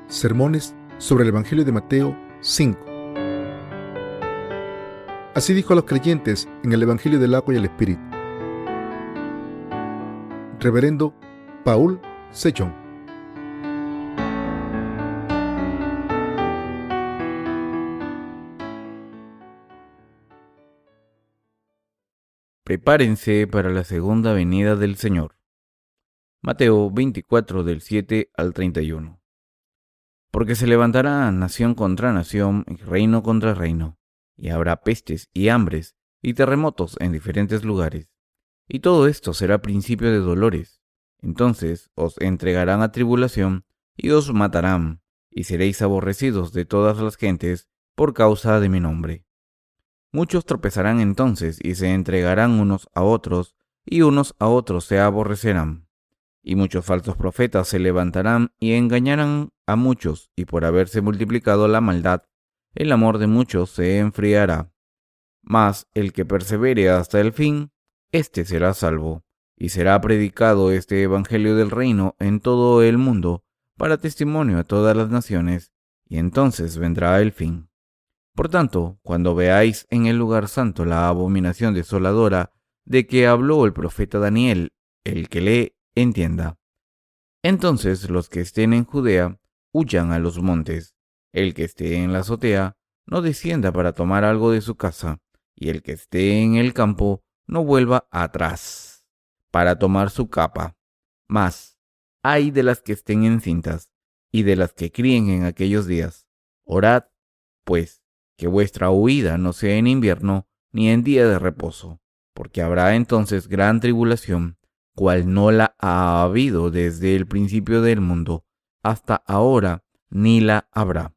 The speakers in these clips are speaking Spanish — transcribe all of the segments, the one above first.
Sermones sobre el Evangelio de Mateo 5. Así dijo a los creyentes en el Evangelio del agua y el Espíritu. Reverendo Paul Sejong. Prepárense para la segunda venida del Señor. Mateo 24 del 7 al 31. Porque se levantará nación contra nación y reino contra reino, y habrá pestes y hambres y terremotos en diferentes lugares. Y todo esto será principio de dolores. Entonces os entregarán a tribulación y os matarán, y seréis aborrecidos de todas las gentes por causa de mi nombre. Muchos tropezarán entonces y se entregarán unos a otros, y unos a otros se aborrecerán. Y muchos falsos profetas se levantarán y engañarán a muchos, y por haberse multiplicado la maldad, el amor de muchos se enfriará. Mas el que persevere hasta el fin, éste será salvo, y será predicado este evangelio del reino en todo el mundo, para testimonio a todas las naciones, y entonces vendrá el fin. Por tanto, cuando veáis en el lugar santo la abominación desoladora de que habló el profeta Daniel, el que lee, entienda. Entonces los que estén en Judea, huyan a los montes. El que esté en la azotea, no descienda para tomar algo de su casa, y el que esté en el campo, no vuelva atrás para tomar su capa. Mas, ay de las que estén encintas, y de las que críen en aquellos días. Orad, pues, que vuestra huida no sea en invierno ni en día de reposo, porque habrá entonces gran tribulación, cual no la ha habido desde el principio del mundo hasta ahora, ni la habrá.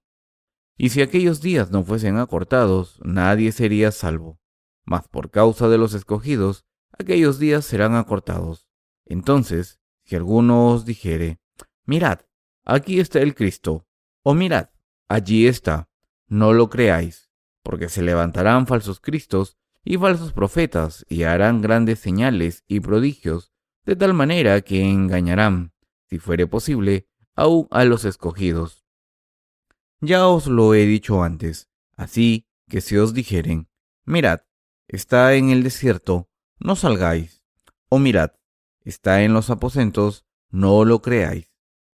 Y si aquellos días no fuesen acortados, nadie sería salvo. Mas por causa de los escogidos, aquellos días serán acortados. Entonces, si alguno os dijere, mirad, aquí está el Cristo, o mirad, allí está, no lo creáis, porque se levantarán falsos cristos y falsos profetas, y harán grandes señales y prodigios, de tal manera que engañarán, si fuere posible, aún a los escogidos. Ya os lo he dicho antes, así que si os dijeren, mirad, está en el desierto, no salgáis, o mirad, está en los aposentos, no lo creáis,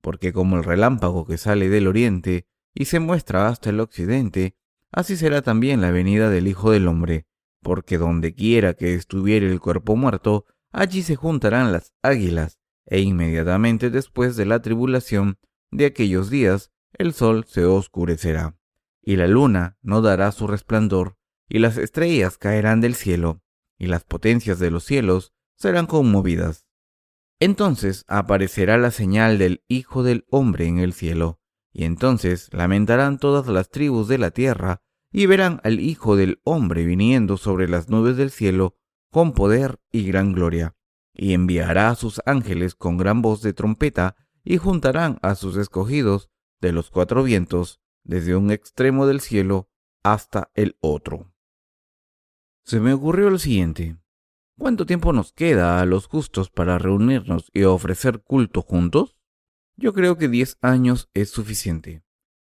porque como el relámpago que sale del oriente y se muestra hasta el occidente, así será también la venida del Hijo del Hombre, porque donde quiera que estuviere el cuerpo muerto, allí se juntarán las águilas, e inmediatamente después de la tribulación de aquellos días, el sol se oscurecerá, y la luna no dará su resplandor, y las estrellas caerán del cielo, y las potencias de los cielos serán conmovidas. Entonces aparecerá la señal del Hijo del Hombre en el cielo, y entonces lamentarán todas las tribus de la tierra, y verán al Hijo del Hombre viniendo sobre las nubes del cielo con poder y gran gloria, y enviará a sus ángeles con gran voz de trompeta, y juntarán a sus escogidos de los cuatro vientos, desde un extremo del cielo hasta el otro. Se me ocurrió lo siguiente: ¿cuánto tiempo nos queda a los justos para reunirnos y ofrecer culto juntos? Yo creo que 10 años es suficiente.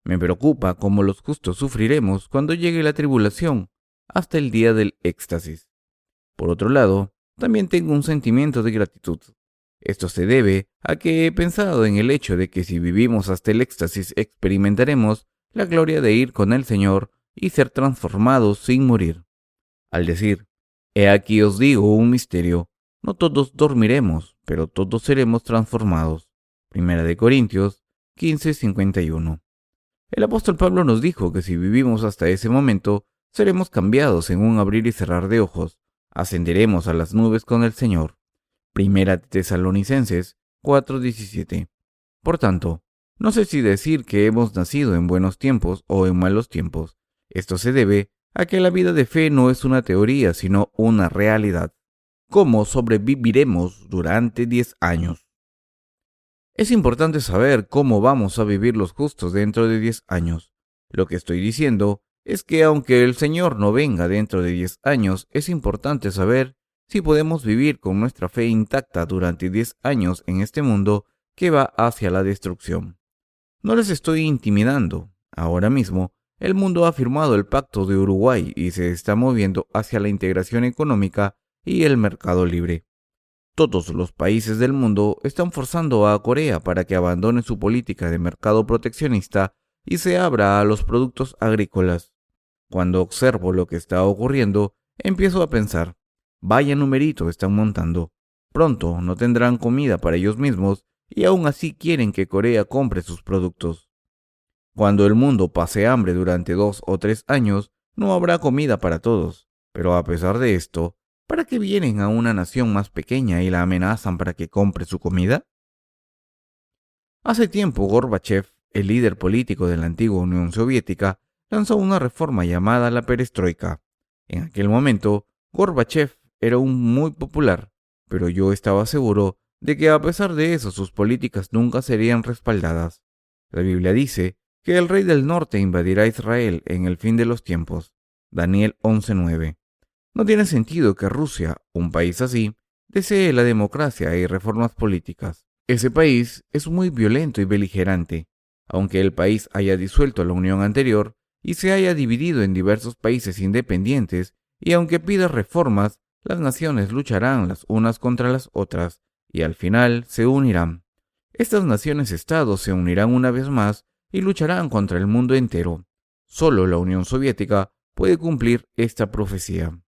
Me preocupa cómo los justos sufriremos cuando llegue la tribulación, hasta el día del éxtasis. Por otro lado, también tengo un sentimiento de gratitud. Esto se debe a que he pensado en el hecho de que si vivimos hasta el éxtasis experimentaremos la gloria de ir con el Señor y ser transformados sin morir. Al decir, he aquí os digo un misterio, no todos dormiremos, pero todos seremos transformados. 1 Corintios 15:51. El apóstol Pablo nos dijo que si vivimos hasta ese momento, seremos cambiados en un abrir y cerrar de ojos, ascenderemos a las nubes con el Señor. 1 Tesalonicenses 4:17. Por tanto, no sé si decir que hemos nacido en buenos tiempos o en malos tiempos. Esto se debe a que la vida de fe no es una teoría, sino una realidad. ¿Cómo sobreviviremos durante 10 años? Es importante saber cómo vamos a vivir los justos dentro de 10 años. Lo que estoy diciendo es que aunque el Señor no venga dentro de 10 años, es importante saber si podemos vivir con nuestra fe intacta durante 10 años en este mundo que va hacia la destrucción. No les estoy intimidando. Ahora mismo, el mundo ha firmado el Pacto de Uruguay y se está moviendo hacia la integración económica y el mercado libre. Todos los países del mundo están forzando a Corea para que abandone su política de mercado proteccionista y se abra a los productos agrícolas. Cuando observo lo que está ocurriendo, empiezo a pensar, vaya numerito están montando. Pronto no tendrán comida para ellos mismos y aún así quieren que Corea compre sus productos. Cuando el mundo pase hambre durante 2 o 3 años, no habrá comida para todos. Pero a pesar de esto, ¿para qué vienen a una nación más pequeña y la amenazan para que compre su comida? Hace tiempo Gorbachev, el líder político de la antigua Unión Soviética, lanzó una reforma llamada la perestroika. En aquel momento, Gorbachev era muy popular, pero yo estaba seguro de que a pesar de eso sus políticas nunca serían respaldadas. La Biblia dice que el rey del norte invadirá Israel en el fin de los tiempos. Daniel 11:9. No tiene sentido que Rusia, un país así, desee la democracia y reformas políticas. Ese país es muy violento y beligerante. Aunque el país haya disuelto la unión anterior y se haya dividido en diversos países independientes, y aunque pida reformas, las naciones lucharán las unas contra las otras y al final se unirán. Estas naciones-estados se unirán una vez más y lucharán contra el mundo entero. Solo la Unión Soviética puede cumplir esta profecía.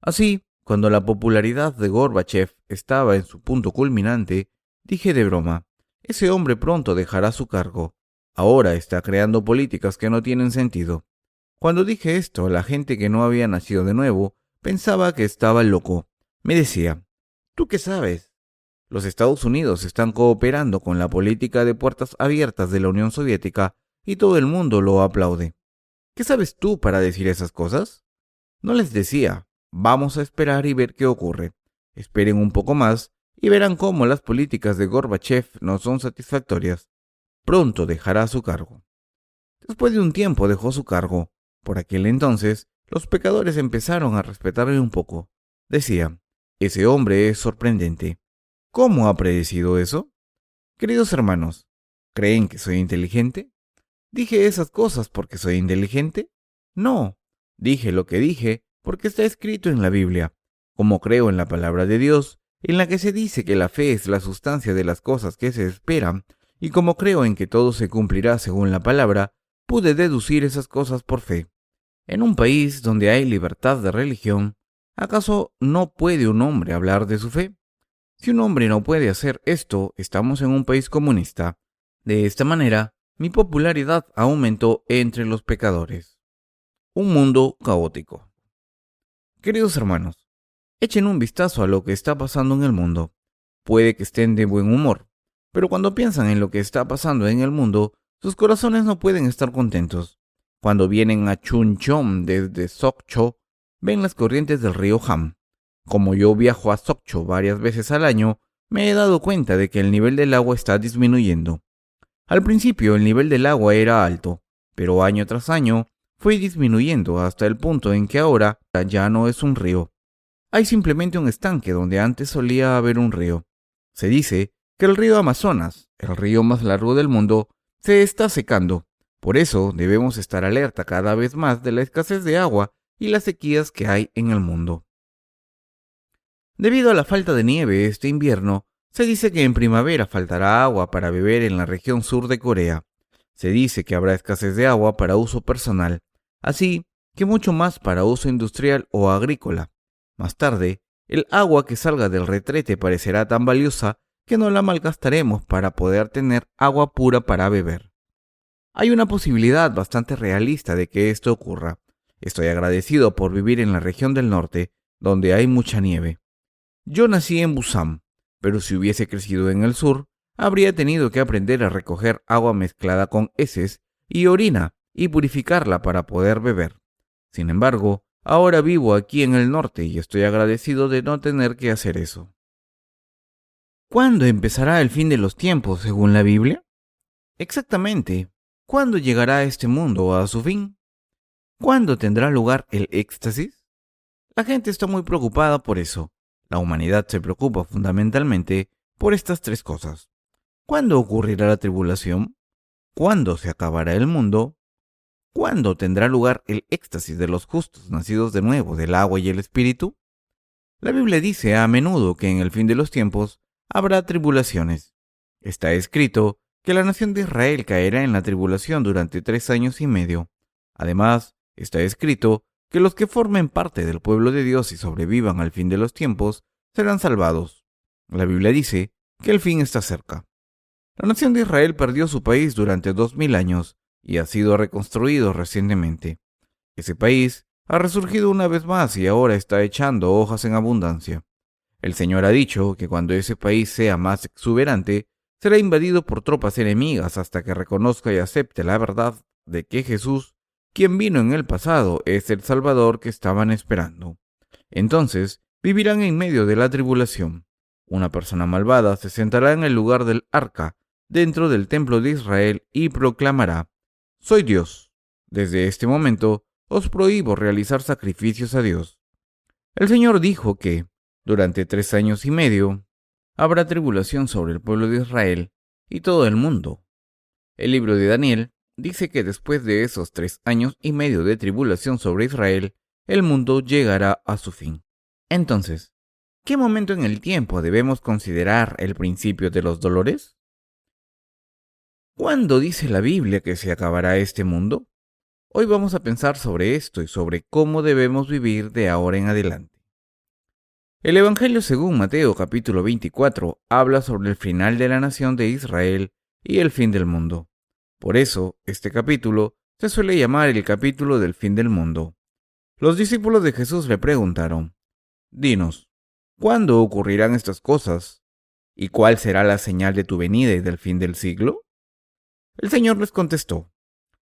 Así, cuando la popularidad de Gorbachev estaba en su punto culminante, dije de broma, ese hombre pronto dejará su cargo. Ahora está creando políticas que no tienen sentido. Cuando dije esto, la gente que no había nacido de nuevo pensaba que estaba loco. Me decía, ¿tú qué sabes? Los Estados Unidos están cooperando con la política de puertas abiertas de la Unión Soviética y todo el mundo lo aplaude. ¿Qué sabes tú para decir esas cosas? No les decía, vamos a esperar y ver qué ocurre. Esperen un poco más y verán cómo las políticas de Gorbachev no son satisfactorias. Pronto dejará su cargo. Después de un tiempo dejó su cargo. Por aquel entonces, los pecadores empezaron a respetarle un poco. Decía, ese hombre es sorprendente. ¿Cómo ha predecido eso? Queridos hermanos, ¿creen que soy inteligente? ¿Dije esas cosas porque soy inteligente? No, dije lo que dije porque está escrito en la Biblia. Como creo en la palabra de Dios, en la que se dice que la fe es la sustancia de las cosas que se esperan, y como creo en que todo se cumplirá según la palabra, pude deducir esas cosas por fe. En un país donde hay libertad de religión, ¿acaso no puede un hombre hablar de su fe? Si un hombre no puede hacer esto, estamos en un país comunista. De esta manera, mi popularidad aumentó entre los pecadores. Un mundo caótico. Queridos hermanos, echen un vistazo a lo que está pasando en el mundo. Puede que estén de buen humor, pero cuando piensan en lo que está pasando en el mundo, sus corazones no pueden estar contentos. Cuando vienen a Chuncheon desde Sokcho, ven las corrientes del río Ham. Como yo viajo a Sokcho varias veces al año, me he dado cuenta de que el nivel del agua está disminuyendo. Al principio el nivel del agua era alto, pero año tras año fue disminuyendo hasta el punto en que ahora ya no es un río. Hay simplemente un estanque donde antes solía haber un río. Se dice que el río Amazonas, el río más largo del mundo, se está secando. Por eso debemos estar alerta cada vez más de la escasez de agua y las sequías que hay en el mundo. Debido a la falta de nieve este invierno, se dice que en primavera faltará agua para beber en la región sur de Corea. Se dice que habrá escasez de agua para uso personal, así que mucho más para uso industrial o agrícola. Más tarde, el agua que salga del retrete parecerá tan valiosa que no la malgastaremos para poder tener agua pura para beber. Hay una posibilidad bastante realista de que esto ocurra. Estoy agradecido por vivir en la región del norte, donde hay mucha nieve. Yo nací en Busan, pero si hubiese crecido en el sur, habría tenido que aprender a recoger agua mezclada con heces y orina y purificarla para poder beber. Sin embargo, ahora vivo aquí en el norte y estoy agradecido de no tener que hacer eso. ¿Cuándo empezará el fin de los tiempos según la Biblia? Exactamente, ¿cuándo llegará este mundo a su fin? ¿Cuándo tendrá lugar el éxtasis? La gente está muy preocupada por eso. La humanidad se preocupa fundamentalmente por estas tres cosas. ¿Cuándo ocurrirá la tribulación? ¿cuándo se acabará el mundo? ¿Cuándo tendrá lugar el éxtasis de los justos nacidos de nuevo del agua y el espíritu? La Biblia dice a menudo que en el fin de los tiempos habrá tribulaciones. Está escrito que la nación de Israel caerá en la tribulación durante 3 años y medio. Además, está escrito que los que formen parte del pueblo de Dios y sobrevivan al fin de los tiempos serán salvados. La Biblia dice que el fin está cerca. La nación de Israel perdió su país durante 2000 años y ha sido reconstruido recientemente. Ese país ha resurgido una vez más y ahora está echando hojas en abundancia. El Señor ha dicho que cuando ese país sea más exuberante, será invadido por tropas enemigas hasta que reconozca y acepte la verdad de que Jesús, quien vino en el pasado, es el Salvador que estaban esperando. Entonces, vivirán en medio de la tribulación. Una persona malvada se sentará en el lugar del arca, dentro del templo de Israel, y proclamará: «Soy Dios. Desde este momento os prohíbo realizar sacrificios a Dios». El Señor dijo que, durante 3 años y medio, habrá tribulación sobre el pueblo de Israel y todo el mundo. El libro de Daniel dice que después de esos 3 años y medio de tribulación sobre Israel, el mundo llegará a su fin. Entonces, ¿qué momento en el tiempo debemos considerar el principio de los dolores? ¿Cuándo dice la Biblia que se acabará este mundo? Hoy vamos a pensar sobre esto y sobre cómo debemos vivir de ahora en adelante. El Evangelio según Mateo capítulo 24 habla sobre el final de la nación de Israel y el fin del mundo. Por eso, este capítulo se suele llamar el capítulo del fin del mundo. Los discípulos de Jesús le preguntaron: «Dinos, ¿cuándo ocurrirán estas cosas? ¿Y cuál será la señal de tu venida y del fin del siglo?». El Señor les contestó: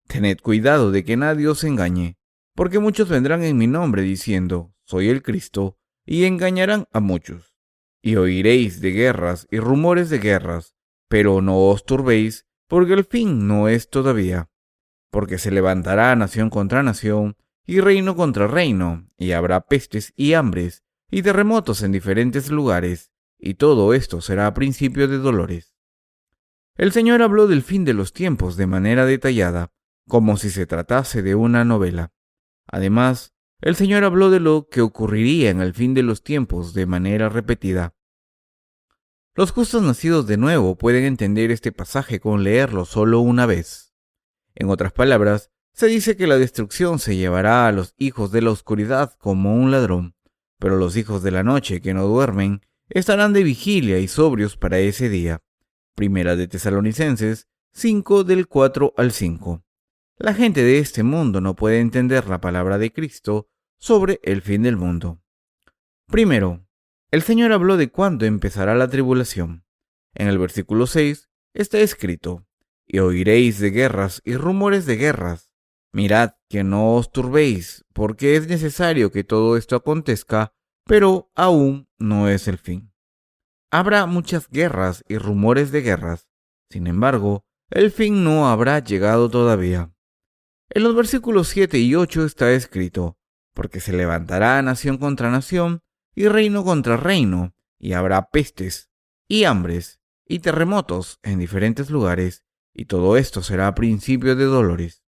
«Tened cuidado de que nadie os engañe, porque muchos vendrán en mi nombre diciendo: Soy el Cristo, y engañarán a muchos. Y oiréis de guerras y rumores de guerras, pero no os turbéis, porque el fin no es todavía. Porque se levantará nación contra nación, y reino contra reino, y habrá pestes y hambres, y terremotos en diferentes lugares, y todo esto será principio de dolores». El Señor habló del fin de los tiempos de manera detallada, como si se tratase de una novela. Además, el Señor habló de lo que ocurriría en el fin de los tiempos de manera repetida. Los justos nacidos de nuevo pueden entender este pasaje con leerlo solo una vez. En otras palabras, se dice que la destrucción se llevará a los hijos de la oscuridad como un ladrón, pero los hijos de la noche que no duermen estarán de vigilia y sobrios para ese día. Primera de Tesalonicenses 5 del 4 al 5. La gente de este mundo no puede entender la palabra de Cristo sobre el fin del mundo. Primero, el Señor habló de cuándo empezará la tribulación. En el versículo 6 está escrito: «Y oiréis de guerras y rumores de guerras. Mirad que no os turbéis, porque es necesario que todo esto acontezca, pero aún no es el fin». Habrá muchas guerras y rumores de guerras. Sin embargo, el fin no habrá llegado todavía. En los versículos 7 y 8 está escrito: «Porque se levantará nación contra nación y reino contra reino, y habrá pestes y hambres y terremotos en diferentes lugares, y todo esto será principio de dolores».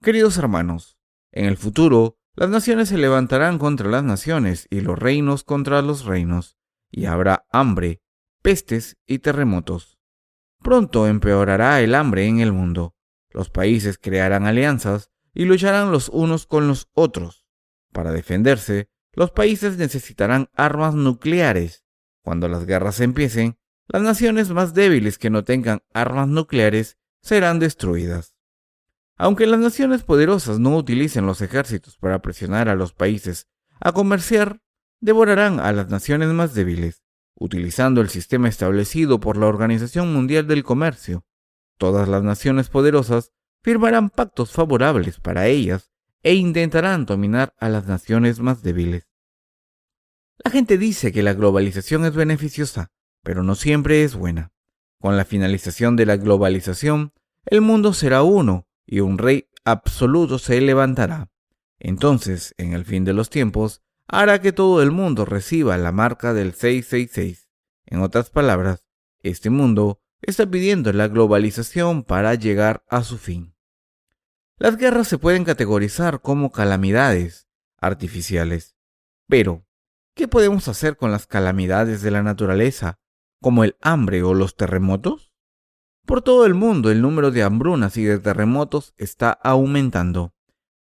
Queridos hermanos, en el futuro, las naciones se levantarán contra las naciones y los reinos contra los reinos, y habrá hambre, pestes y terremotos. Pronto empeorará el hambre en el mundo. Los países crearán alianzas y lucharán los unos con los otros. Para defenderse, los países necesitarán armas nucleares. Cuando las guerras empiecen, las naciones más débiles que no tengan armas nucleares serán destruidas. Aunque las naciones poderosas no utilicen los ejércitos para presionar a los países a comerciar, devorarán a las naciones más débiles, utilizando el sistema establecido por la Organización Mundial del Comercio. Todas las naciones poderosas firmarán pactos favorables para ellas e intentarán dominar a las naciones más débiles. La gente dice que la globalización es beneficiosa, pero no siempre es buena. Con la finalización de la globalización, el mundo será uno y un rey absoluto se levantará. Entonces, en el fin de los tiempos, hará que todo el mundo reciba la marca del 666. En otras palabras, este mundo está pidiendo la globalización para llegar a su fin. Las guerras se pueden categorizar como calamidades artificiales, pero ¿qué podemos hacer con las calamidades de la naturaleza, como el hambre o los terremotos? Por todo el mundo el número de hambrunas y de terremotos está aumentando.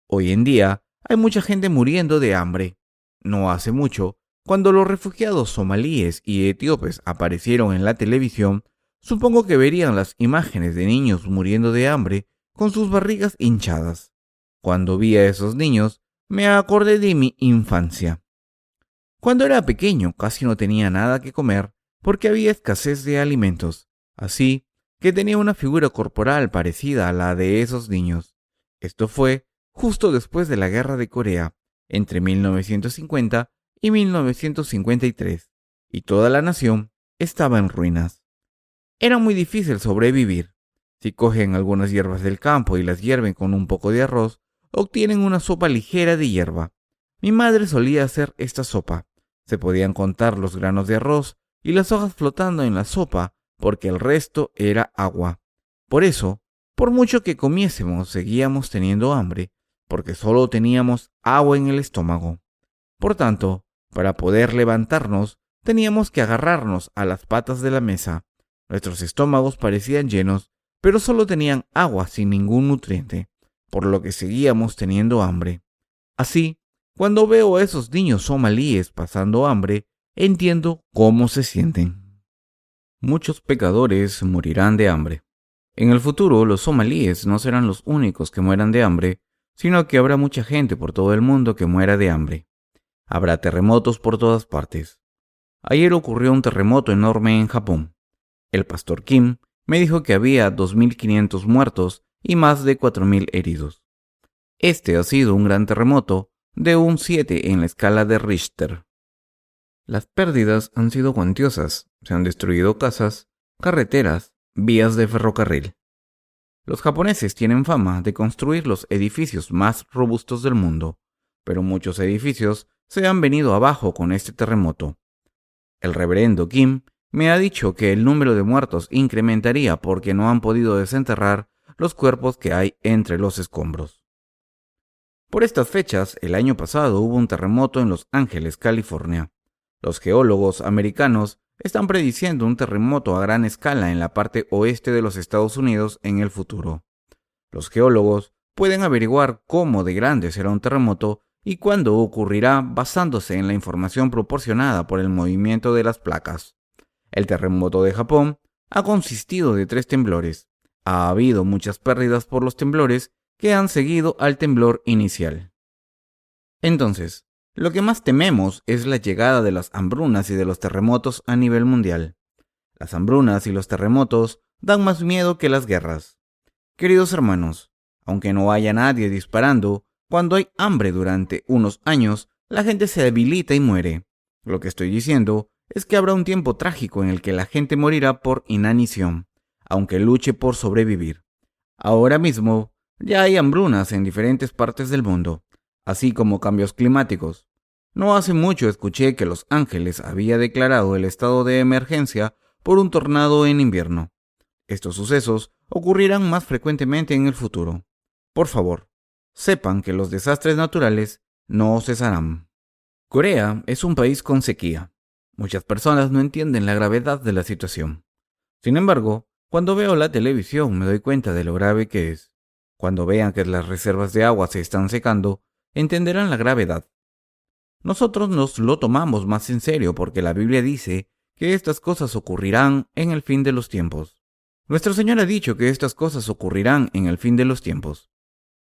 Hoy en día hay mucha gente muriendo de hambre. No hace mucho, cuando los refugiados somalíes y etíopes aparecieron en la televisión, supongo que verían las imágenes de niños muriendo de hambre con sus barrigas hinchadas. Cuando vi a esos niños, me acordé de mi infancia. Cuando era pequeño casi no tenía nada que comer porque había escasez de alimentos, así que tenía una figura corporal parecida a la de esos niños. Esto fue justo después de la Guerra de Corea, entre 1950 y 1953, y toda la nación estaba en ruinas. Era muy difícil sobrevivir. Si cogen algunas hierbas del campo y las hierven con un poco de arroz, obtienen una sopa ligera de hierba. Mi madre solía hacer esta sopa. Se podían contar los granos de arroz y las hojas flotando en la sopa porque el resto era agua. Por eso, por mucho que comiésemos, seguíamos teniendo hambre, porque solo teníamos agua en el estómago. Por tanto, para poder levantarnos, teníamos que agarrarnos a las patas de la mesa. Nuestros estómagos parecían llenos, pero solo tenían agua sin ningún nutriente, por lo que seguíamos teniendo hambre. Así, cuando veo a esos niños somalíes pasando hambre, entiendo cómo se sienten. Muchos pecadores morirán de hambre. En el futuro, los somalíes no serán los únicos que mueran de hambre, sino que habrá mucha gente por todo el mundo que muera de hambre. Habrá terremotos por todas partes. Ayer ocurrió un terremoto enorme en Japón. El pastor Kim me dijo que había 2.500 muertos y más de 4.000 heridos. Este ha sido un gran terremoto de un 7 en la escala de Richter. Las pérdidas han sido cuantiosas. Se han destruido casas, carreteras, vías de ferrocarril. Los japoneses tienen fama de construir los edificios más robustos del mundo, pero muchos edificios se han venido abajo con este terremoto. El reverendo Kim me ha dicho que el número de muertos incrementaría porque no han podido desenterrar los cuerpos que hay entre los escombros. Por estas fechas, el año pasado hubo un terremoto en Los Ángeles, California. Los geólogos americanos están prediciendo un terremoto a gran escala en la parte oeste de los Estados Unidos en el futuro. Los geólogos pueden averiguar cómo de grande será un terremoto y cuándo ocurrirá basándose en la información proporcionada por el movimiento de las placas. El terremoto de Japón ha consistido de 3 temblores. Ha habido muchas pérdidas por los temblores que han seguido al temblor inicial. Entonces, lo que más tememos es la llegada de las hambrunas y de los terremotos a nivel mundial. Las hambrunas y los terremotos dan más miedo que las guerras. Queridos hermanos, aunque no haya nadie disparando, cuando hay hambre durante unos años, la gente se debilita y muere. Lo que estoy diciendo es que habrá un tiempo trágico en el que la gente morirá por inanición, aunque luche por sobrevivir. Ahora mismo, ya hay hambrunas en diferentes partes del mundo, así como cambios climáticos. No hace mucho escuché que Los Ángeles había declarado el estado de emergencia por un tornado en invierno. Estos sucesos ocurrirán más frecuentemente en el futuro. Por favor, sepan que los desastres naturales no cesarán. Corea es un país con sequía. Muchas personas no entienden la gravedad de la situación. Sin embargo, cuando veo la televisión me doy cuenta de lo grave que es. Cuando vean que las reservas de agua se están secando, entenderán la gravedad. Nosotros nos lo tomamos más en serio porque la Biblia dice que estas cosas ocurrirán en el fin de los tiempos. Nuestro Señor ha dicho que estas cosas ocurrirán en el fin de los tiempos.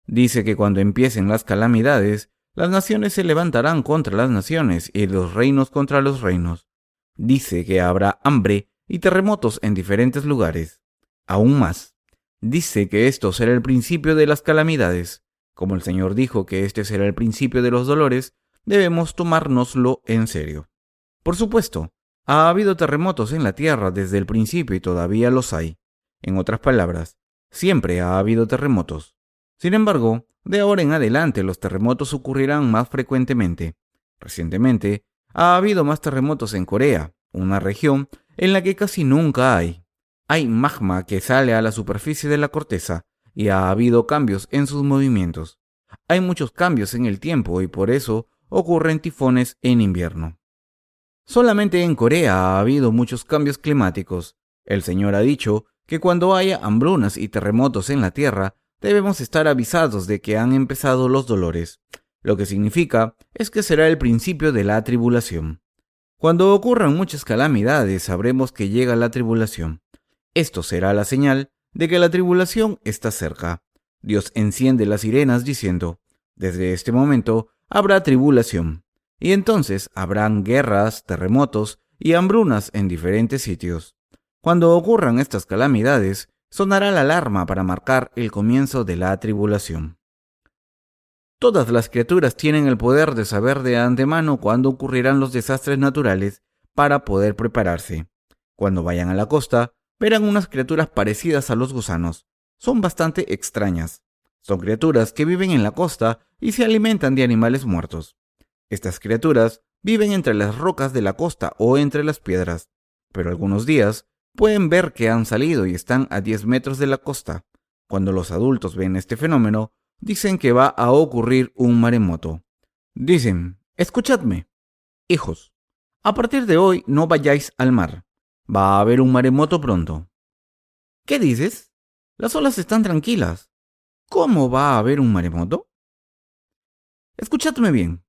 Dice que cuando empiecen las calamidades, las naciones se levantarán contra las naciones y los reinos contra los reinos. Dice que habrá hambre y terremotos en diferentes lugares. Aún más, dice que esto será el principio de las calamidades. Como el Señor dijo que este será el principio de los dolores, debemos tomárnoslo en serio. Por supuesto, ha habido terremotos en la tierra desde el principio y todavía los hay. En otras palabras, siempre ha habido terremotos. Sin embargo, de ahora en adelante los terremotos ocurrirán más frecuentemente. Recientemente, ha habido más terremotos en Corea, una región en la que casi nunca hay. hay magma que sale a la superficie de la corteza y ha habido cambios en sus movimientos. Hay muchos cambios en el tiempo y por eso ocurren tifones en invierno. Solamente en Corea ha habido muchos cambios climáticos. El Señor ha dicho que cuando haya hambrunas y terremotos en la tierra, debemos estar avisados de que han empezado los dolores. Lo que significa es que será el principio de la tribulación. Cuando ocurran muchas calamidades, sabremos que llega la tribulación. Esto será la señal de que la tribulación está cerca. Dios enciende las sirenas diciendo, desde este momento habrá tribulación. Y entonces habrán guerras, terremotos y hambrunas en diferentes sitios. Cuando ocurran estas calamidades, sonará la alarma para marcar el comienzo de la tribulación. Todas las criaturas tienen el poder de saber de antemano cuándo ocurrirán los desastres naturales para poder prepararse. Cuando vayan a la costa, verán unas criaturas parecidas a los gusanos. Son bastante extrañas. Son criaturas que viven en la costa y se alimentan de animales muertos. Estas criaturas viven entre las rocas de la costa o entre las piedras, pero algunos días pueden ver que han salido y están a 10 metros de la costa. Cuando los adultos ven este fenómeno, dicen que va a ocurrir un maremoto. Dicen, escuchadme, hijos, a partir de hoy no vayáis al mar. Va a haber un maremoto pronto. ¿Qué dices? Las olas están tranquilas. ¿Cómo va a haber un maremoto? Escuchadme bien.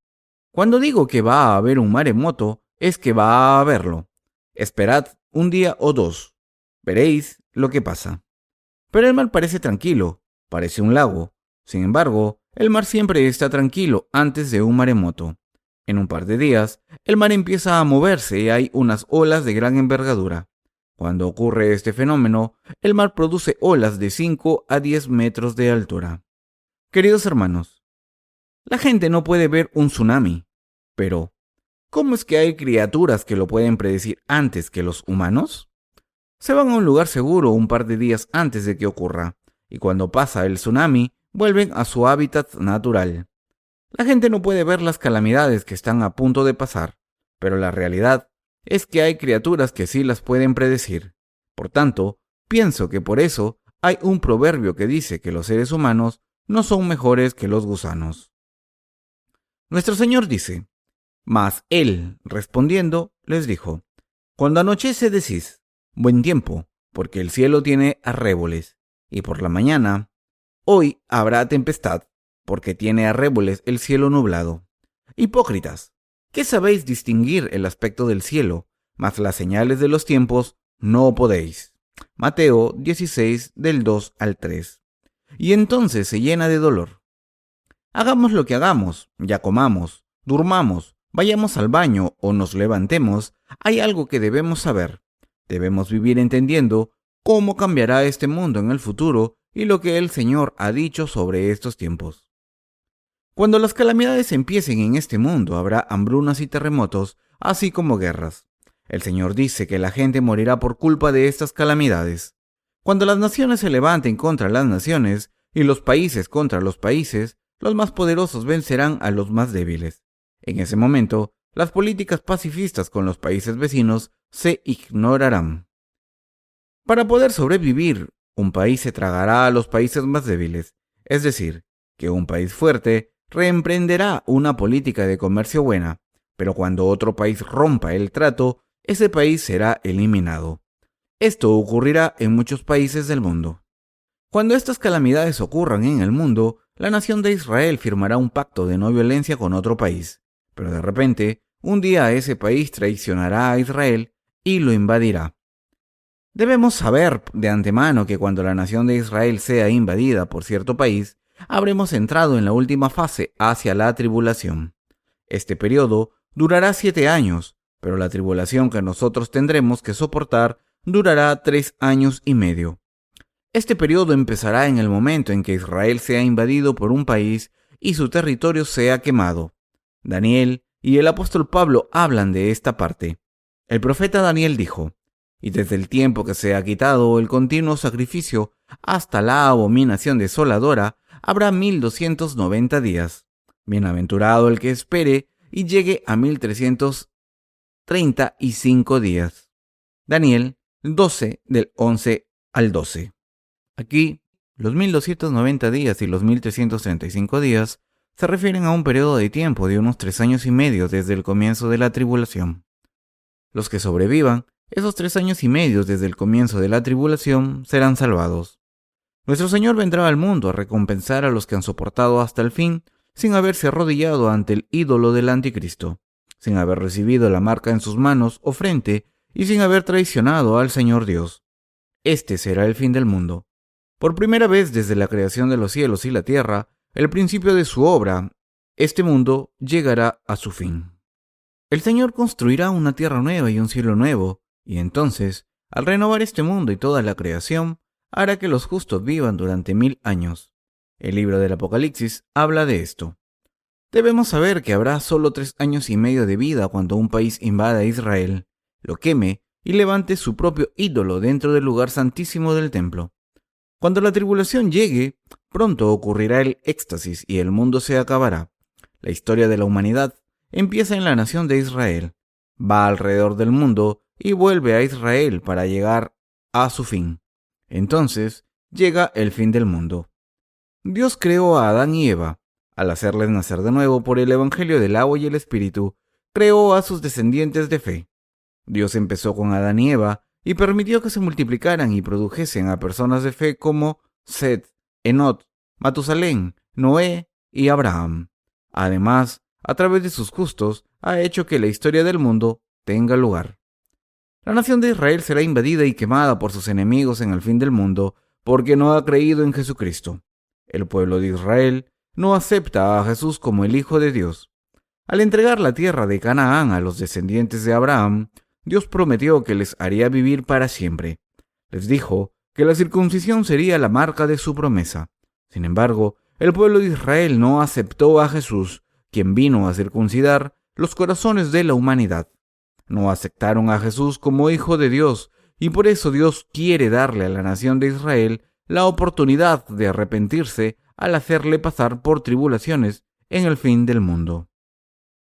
Cuando digo que va a haber un maremoto, es que va a haberlo. Esperad un día o dos. Veréis lo que pasa. Pero el mar parece tranquilo, parece un lago. Sin embargo, el mar siempre está tranquilo antes de un maremoto. En un par de días, el mar empieza a moverse y hay unas olas de gran envergadura. Cuando ocurre este fenómeno, el mar produce olas de 5 a 10 metros de altura. Queridos hermanos, la gente no puede ver un tsunami, pero ¿cómo es que hay criaturas que lo pueden predecir antes que los humanos? Se van a un lugar seguro un par de días antes de que ocurra, y cuando pasa el tsunami, vuelven a su hábitat natural. La gente no puede ver las calamidades que están a punto de pasar, pero la realidad es que hay criaturas que sí las pueden predecir. Por tanto, pienso que por eso hay un proverbio que dice que los seres humanos no son mejores que los gusanos. Nuestro Señor dice, mas Él, respondiendo, les dijo, cuando anochece decís, buen tiempo, porque el cielo tiene arréboles, y por la mañana, hoy habrá tempestad, porque tiene arréboles el cielo nublado. Hipócritas, ¿qué sabéis distinguir el aspecto del cielo, mas las señales de los tiempos no podéis? Mateo 16, del 2 al 3. Y entonces se llena de dolor. Hagamos lo que hagamos, ya comamos, durmamos, vayamos al baño o nos levantemos, hay algo que debemos saber. Debemos vivir entendiendo cómo cambiará este mundo en el futuro y lo que el Señor ha dicho sobre estos tiempos. Cuando las calamidades empiecen en este mundo, habrá hambrunas y terremotos, así como guerras. El Señor dice que la gente morirá por culpa de estas calamidades. Cuando las naciones se levanten contra las naciones y los países contra los países, los más poderosos vencerán a los más débiles. En ese momento, las políticas pacifistas con los países vecinos se ignorarán. Para poder sobrevivir, un país se tragará a los países más débiles, es decir, que un país fuerte reemprenderá una política de comercio buena, pero cuando otro país rompa el trato, ese país será eliminado. Esto ocurrirá en muchos países del mundo. Cuando estas calamidades ocurran en el mundo, la nación de Israel firmará un pacto de no violencia con otro país, pero de repente, un día ese país traicionará a Israel y lo invadirá. Debemos saber de antemano que cuando la nación de Israel sea invadida por cierto país, habremos entrado en la última fase hacia la tribulación. Este periodo durará 7 años, pero la tribulación que nosotros tendremos que soportar durará 3 años y medio. Este periodo empezará en el momento en que Israel sea invadido por un país y su territorio sea quemado. Daniel y el apóstol Pablo hablan de esta parte. El profeta Daniel dijo, y desde el tiempo que se ha quitado el continuo sacrificio hasta la abominación desoladora, habrá 1290 días. Bienaventurado el que espere y llegue a 1335 días. Daniel 12 del 11 al 12. Aquí, los 1290 días y los 1335 días se refieren a un periodo de tiempo de unos 3 años y medio desde el comienzo de la tribulación. Los que sobrevivan esos 3 años y medio desde el comienzo de la tribulación serán salvados. Nuestro Señor vendrá al mundo a recompensar a los que han soportado hasta el fin sin haberse arrodillado ante el ídolo del anticristo, sin haber recibido la marca en sus manos o frente y sin haber traicionado al Señor Dios. Este será el fin del mundo. Por primera vez desde la creación de los cielos y la tierra, el principio de su obra, este mundo llegará a su fin. El Señor construirá una tierra nueva y un cielo nuevo, y entonces, al renovar este mundo y toda la creación, hará que los justos vivan durante 1000 años. El libro del Apocalipsis habla de esto. Debemos saber que habrá solo 3 años y medio de vida cuando un país invada a Israel, lo queme y levante su propio ídolo dentro del lugar santísimo del templo. Cuando la tribulación llegue, pronto ocurrirá el éxtasis y el mundo se acabará. La historia de la humanidad empieza en la nación de Israel, va alrededor del mundo y vuelve a Israel para llegar a su fin. Entonces llega el fin del mundo. Dios creó a Adán y Eva. Al hacerles nacer de nuevo por el Evangelio del agua y el Espíritu, creó a sus descendientes de fe. Dios empezó con Adán y Eva y permitió que se multiplicaran y produjesen a personas de fe como Set, Enot, Matusalén, Noé y Abraham. Además, a través de sus justos, ha hecho que la historia del mundo tenga lugar. La nación de Israel será invadida y quemada por sus enemigos en el fin del mundo porque no ha creído en Jesucristo. El pueblo de Israel no acepta a Jesús como el Hijo de Dios. Al entregar la tierra de Canaán a los descendientes de Abraham, Dios prometió que les haría vivir para siempre. Les dijo que la circuncisión sería la marca de su promesa. Sin embargo, el pueblo de Israel no aceptó a Jesús, quien vino a circuncidar los corazones de la humanidad. No aceptaron a Jesús como Hijo de Dios, y por eso Dios quiere darle a la nación de Israel la oportunidad de arrepentirse al hacerle pasar por tribulaciones en el fin del mundo.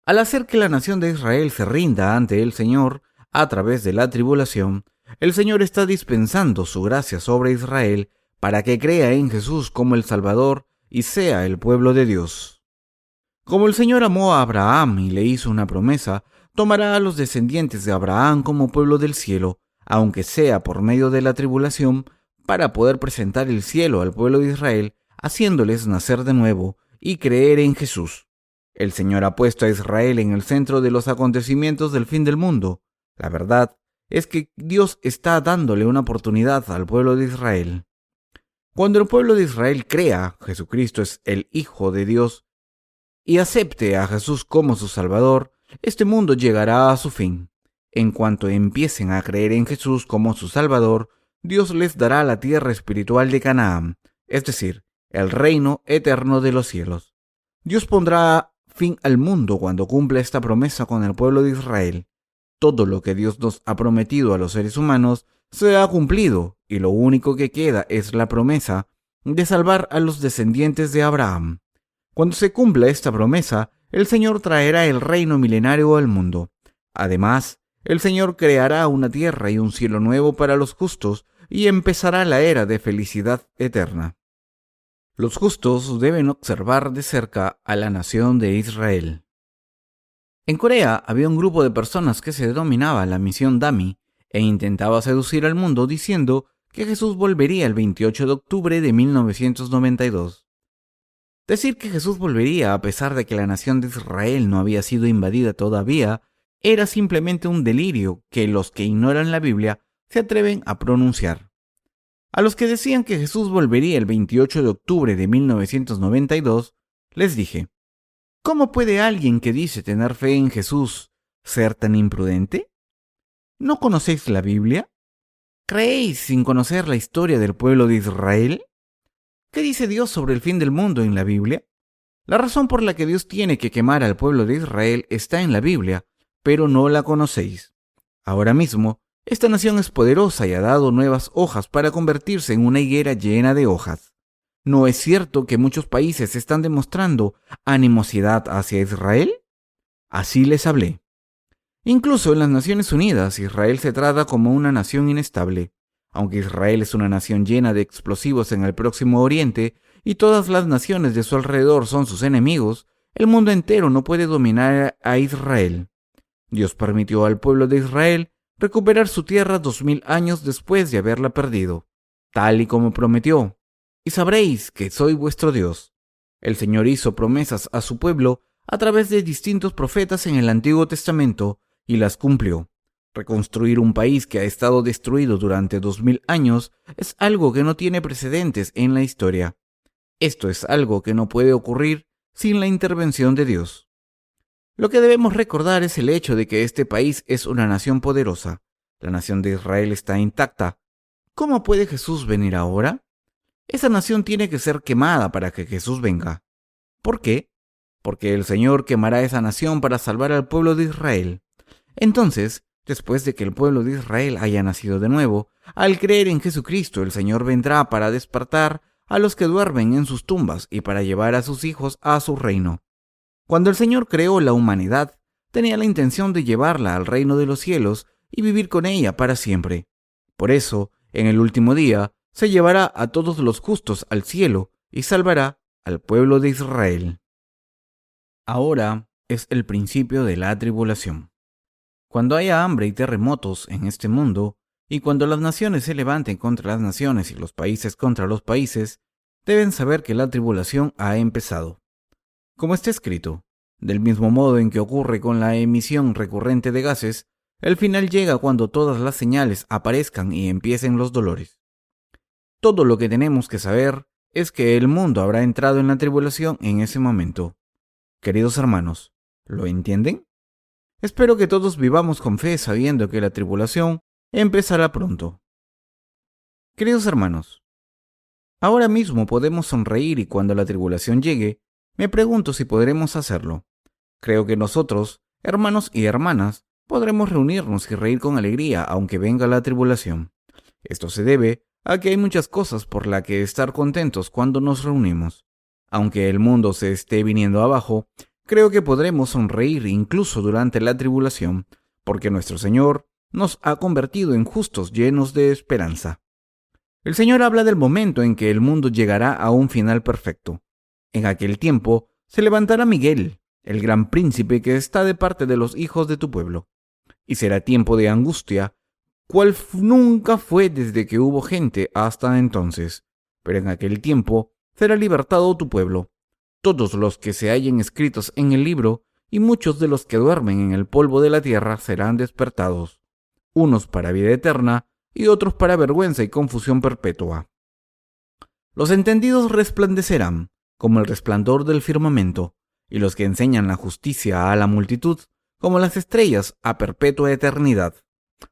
Al hacer que la nación de Israel se rinda ante el Señor a través de la tribulación, el Señor está dispensando su gracia sobre Israel para que crea en Jesús como el Salvador y sea el pueblo de Dios. Como el Señor amó a Abraham y le hizo una promesa, tomará a los descendientes de Abraham como pueblo del cielo, aunque sea por medio de la tribulación, para poder presentar el cielo al pueblo de Israel, haciéndoles nacer de nuevo y creer en Jesús. El Señor ha puesto a Israel en el centro de los acontecimientos del fin del mundo. La verdad es que Dios está dándole una oportunidad al pueblo de Israel. Cuando el pueblo de Israel crea Jesucristo es el Hijo de Dios y acepte a Jesús como su Salvador, este mundo llegará a su fin. En cuanto empiecen a creer en Jesús como su Salvador, Dios les dará la tierra espiritual de Canaán, es decir, el reino eterno de los cielos. Dios pondrá fin al mundo cuando cumpla esta promesa con el pueblo de Israel. Todo lo que Dios nos ha prometido a los seres humanos se ha cumplido y lo único que queda es la promesa de salvar a los descendientes de Abraham. Cuando se cumpla esta promesa, el Señor traerá el reino milenario al mundo. Además, el Señor creará una tierra y un cielo nuevo para los justos y empezará la era de felicidad eterna. Los justos deben observar de cerca a la nación de Israel. En Corea había un grupo de personas que se denominaba la Misión Dami e intentaba seducir al mundo diciendo que Jesús volvería el 28 de octubre de 1992. Decir que Jesús volvería a pesar de que la nación de Israel no había sido invadida todavía era simplemente un delirio que los que ignoran la Biblia se atreven a pronunciar. A los que decían que Jesús volvería el 28 de octubre de 1992, les dije, ¿cómo puede alguien que dice tener fe en Jesús ser tan imprudente? ¿No conocéis la Biblia? ¿Creéis sin conocer la historia del pueblo de Israel? ¿Qué dice Dios sobre el fin del mundo en la Biblia? La razón por la que Dios tiene que quemar al pueblo de Israel está en la Biblia, pero no la conocéis. Ahora mismo, esta nación es poderosa y ha dado nuevas hojas para convertirse en una higuera llena de hojas. ¿No es cierto que muchos países están demostrando animosidad hacia Israel? Así les hablé. Incluso en las Naciones Unidas, Israel se trata como una nación inestable. Aunque Israel es una nación llena de explosivos en el Próximo Oriente y todas las naciones de su alrededor son sus enemigos, el mundo entero no puede dominar a Israel. Dios permitió al pueblo de Israel recuperar su tierra 2000 años después de haberla perdido, tal y como prometió. Y sabréis que soy vuestro Dios. El Señor hizo promesas a su pueblo a través de distintos profetas en el Antiguo Testamento y las cumplió. Reconstruir un país que ha estado destruido durante 2000 años es algo que no tiene precedentes en la historia. Esto es algo que no puede ocurrir sin la intervención de Dios. Lo que debemos recordar es el hecho de que este país es una nación poderosa. La nación de Israel está intacta. ¿Cómo puede Jesús venir ahora? Esa nación tiene que ser quemada para que Jesús venga. ¿Por qué? Porque el Señor quemará esa nación para salvar al pueblo de Israel. Entonces, después de que el pueblo de Israel haya nacido de nuevo, al creer en Jesucristo, el Señor vendrá para despertar a los que duermen en sus tumbas y para llevar a sus hijos a su reino. Cuando el Señor creó la humanidad, tenía la intención de llevarla al reino de los cielos y vivir con ella para siempre. Por eso, en el último día, se llevará a todos los justos al cielo y salvará al pueblo de Israel. Ahora es el principio de la tribulación. Cuando haya hambre y terremotos en este mundo, y cuando las naciones se levanten contra las naciones y los países contra los países, deben saber que la tribulación ha empezado. Como está escrito, del mismo modo en que ocurre con la emisión recurrente de gases, el final llega cuando todas las señales aparezcan y empiecen los dolores. Todo lo que tenemos que saber es que el mundo habrá entrado en la tribulación en ese momento. Queridos hermanos, ¿lo entienden? Espero que todos vivamos con fe sabiendo que la tribulación empezará pronto. Queridos hermanos, ahora mismo podemos sonreír y cuando la tribulación llegue, me pregunto si podremos hacerlo. Creo que nosotros, hermanos y hermanas, podremos reunirnos y reír con alegría aunque venga la tribulación. Esto se debe a que hay muchas cosas por las que estar contentos cuando nos reunimos. Aunque el mundo se esté viniendo abajo, creo que podremos sonreír incluso durante la tribulación, porque nuestro Señor nos ha convertido en justos llenos de esperanza. El Señor habla del momento en que el mundo llegará a un final perfecto. En aquel tiempo se levantará Miguel, el gran príncipe que está de parte de los hijos de tu pueblo, y será tiempo de angustia, cual nunca fue desde que hubo gente hasta entonces. Pero en aquel tiempo será libertado tu pueblo, todos los que se hallen escritos en el libro, y muchos de los que duermen en el polvo de la tierra serán despertados, unos para vida eterna y otros para vergüenza y confusión perpetua. Los entendidos resplandecerán como el resplandor del firmamento, y los que enseñan la justicia a la multitud, como las estrellas a perpetua eternidad.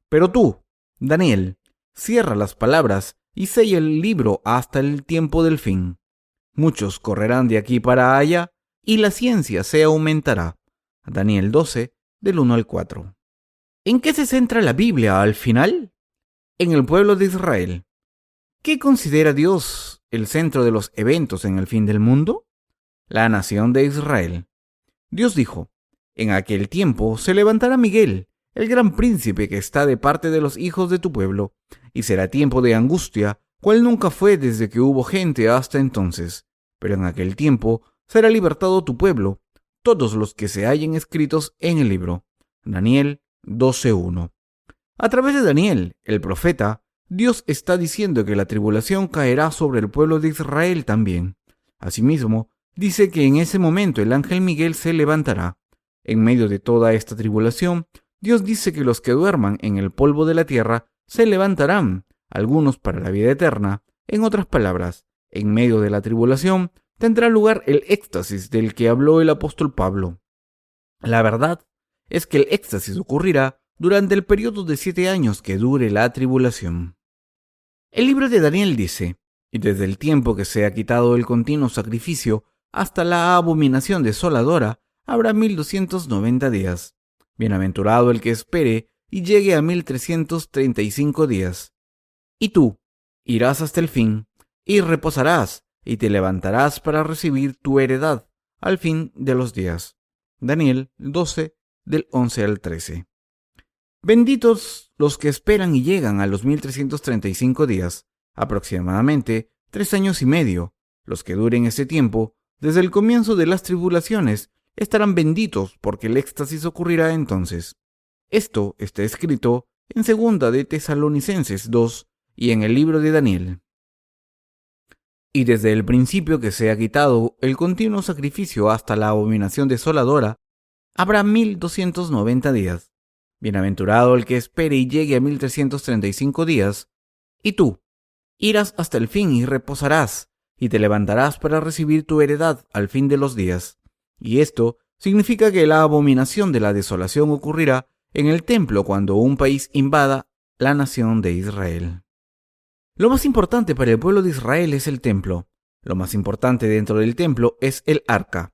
Pero tú, Daniel, cierra las palabras y sella el libro hasta el tiempo del fin. Muchos correrán de aquí para allá, y la ciencia se aumentará. Daniel 12, del 1 al 4. ¿En qué se centra la Biblia al final? En el pueblo de Israel. ¿Qué considera Dios el centro de los eventos en el fin del mundo? La nación de Israel. Dios dijo, en aquel tiempo se levantará Miguel, el gran príncipe que está de parte de los hijos de tu pueblo, y será tiempo de angustia, cual nunca fue desde que hubo gente hasta entonces. Pero en aquel tiempo será libertado tu pueblo, todos los que se hallen escritos en el libro. Daniel 12:1. A través de Daniel, el profeta, Dios está diciendo que la tribulación caerá sobre el pueblo de Israel también. Asimismo, dice que en ese momento el ángel Miguel se levantará. En medio de toda esta tribulación, Dios dice que los que duerman en el polvo de la tierra se levantarán, algunos para la vida eterna. En otras palabras, en medio de la tribulación tendrá lugar el éxtasis del que habló el apóstol Pablo. La verdad es que el éxtasis ocurrirá durante el periodo de 7 años que dure la tribulación. El libro de Daniel dice, y desde el tiempo que se ha quitado el continuo sacrificio hasta la abominación desoladora, habrá 1290 días. Bienaventurado el que espere y llegue a 1335 días. Y tú irás hasta el fin, y reposarás, y te levantarás para recibir tu heredad al fin de los días. Daniel 12, del 11 al 13. Benditos los que esperan y llegan a los 1335 días, aproximadamente 3 años y medio. Los que duren ese tiempo, desde el comienzo de las tribulaciones, estarán benditos porque el éxtasis ocurrirá entonces. Esto está escrito en 2 de Tesalonicenses 2 y en el libro de Daniel. Y desde el principio que se ha quitado el continuo sacrificio hasta la abominación desoladora, habrá 1290 días. Bienaventurado el que espere y llegue a 1335 días. Y tú, irás hasta el fin y reposarás, y te levantarás para recibir tu heredad al fin de los días. Y esto significa que la abominación de la desolación ocurrirá en el templo cuando un país invada la nación de Israel. Lo más importante para el pueblo de Israel es el templo. Lo más importante dentro del templo es el arca.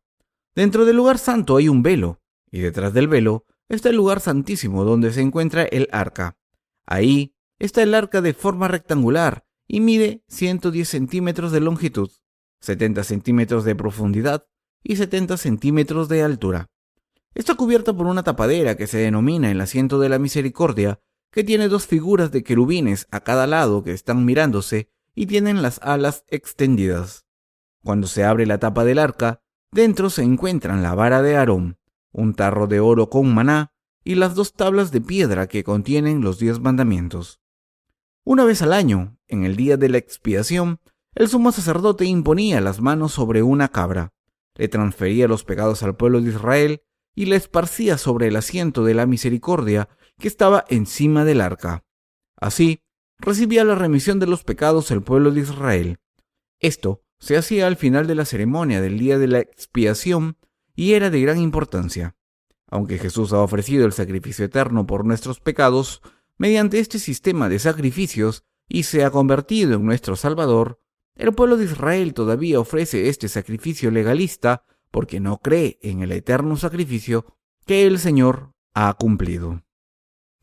Dentro del lugar santo hay un velo, y detrás del velo está el lugar santísimo donde se encuentra el arca. Ahí está el arca de forma rectangular y mide 110 centímetros de longitud, 70 centímetros de profundidad y 70 centímetros de altura. Está cubierta por una tapadera que se denomina el asiento de la misericordia, que tiene 2 figuras de querubines a cada lado que están mirándose y tienen las alas extendidas. Cuando se abre la tapa del arca, dentro se encuentran la vara de Aarón, un tarro de oro con maná y las 2 tablas de piedra que contienen los 10 mandamientos. Una vez al año, en el día de la expiación, el sumo sacerdote imponía las manos sobre una cabra, le transfería los pecados al pueblo de Israel y la esparcía sobre el asiento de la misericordia que estaba encima del arca. Así, recibía la remisión de los pecados el pueblo de Israel. Esto se hacía al final de la ceremonia del día de la expiación y era de gran importancia. Aunque Jesús ha ofrecido el sacrificio eterno por nuestros pecados, mediante este sistema de sacrificios y se ha convertido en nuestro Salvador, el pueblo de Israel todavía ofrece este sacrificio legalista porque no cree en el eterno sacrificio que el Señor ha cumplido.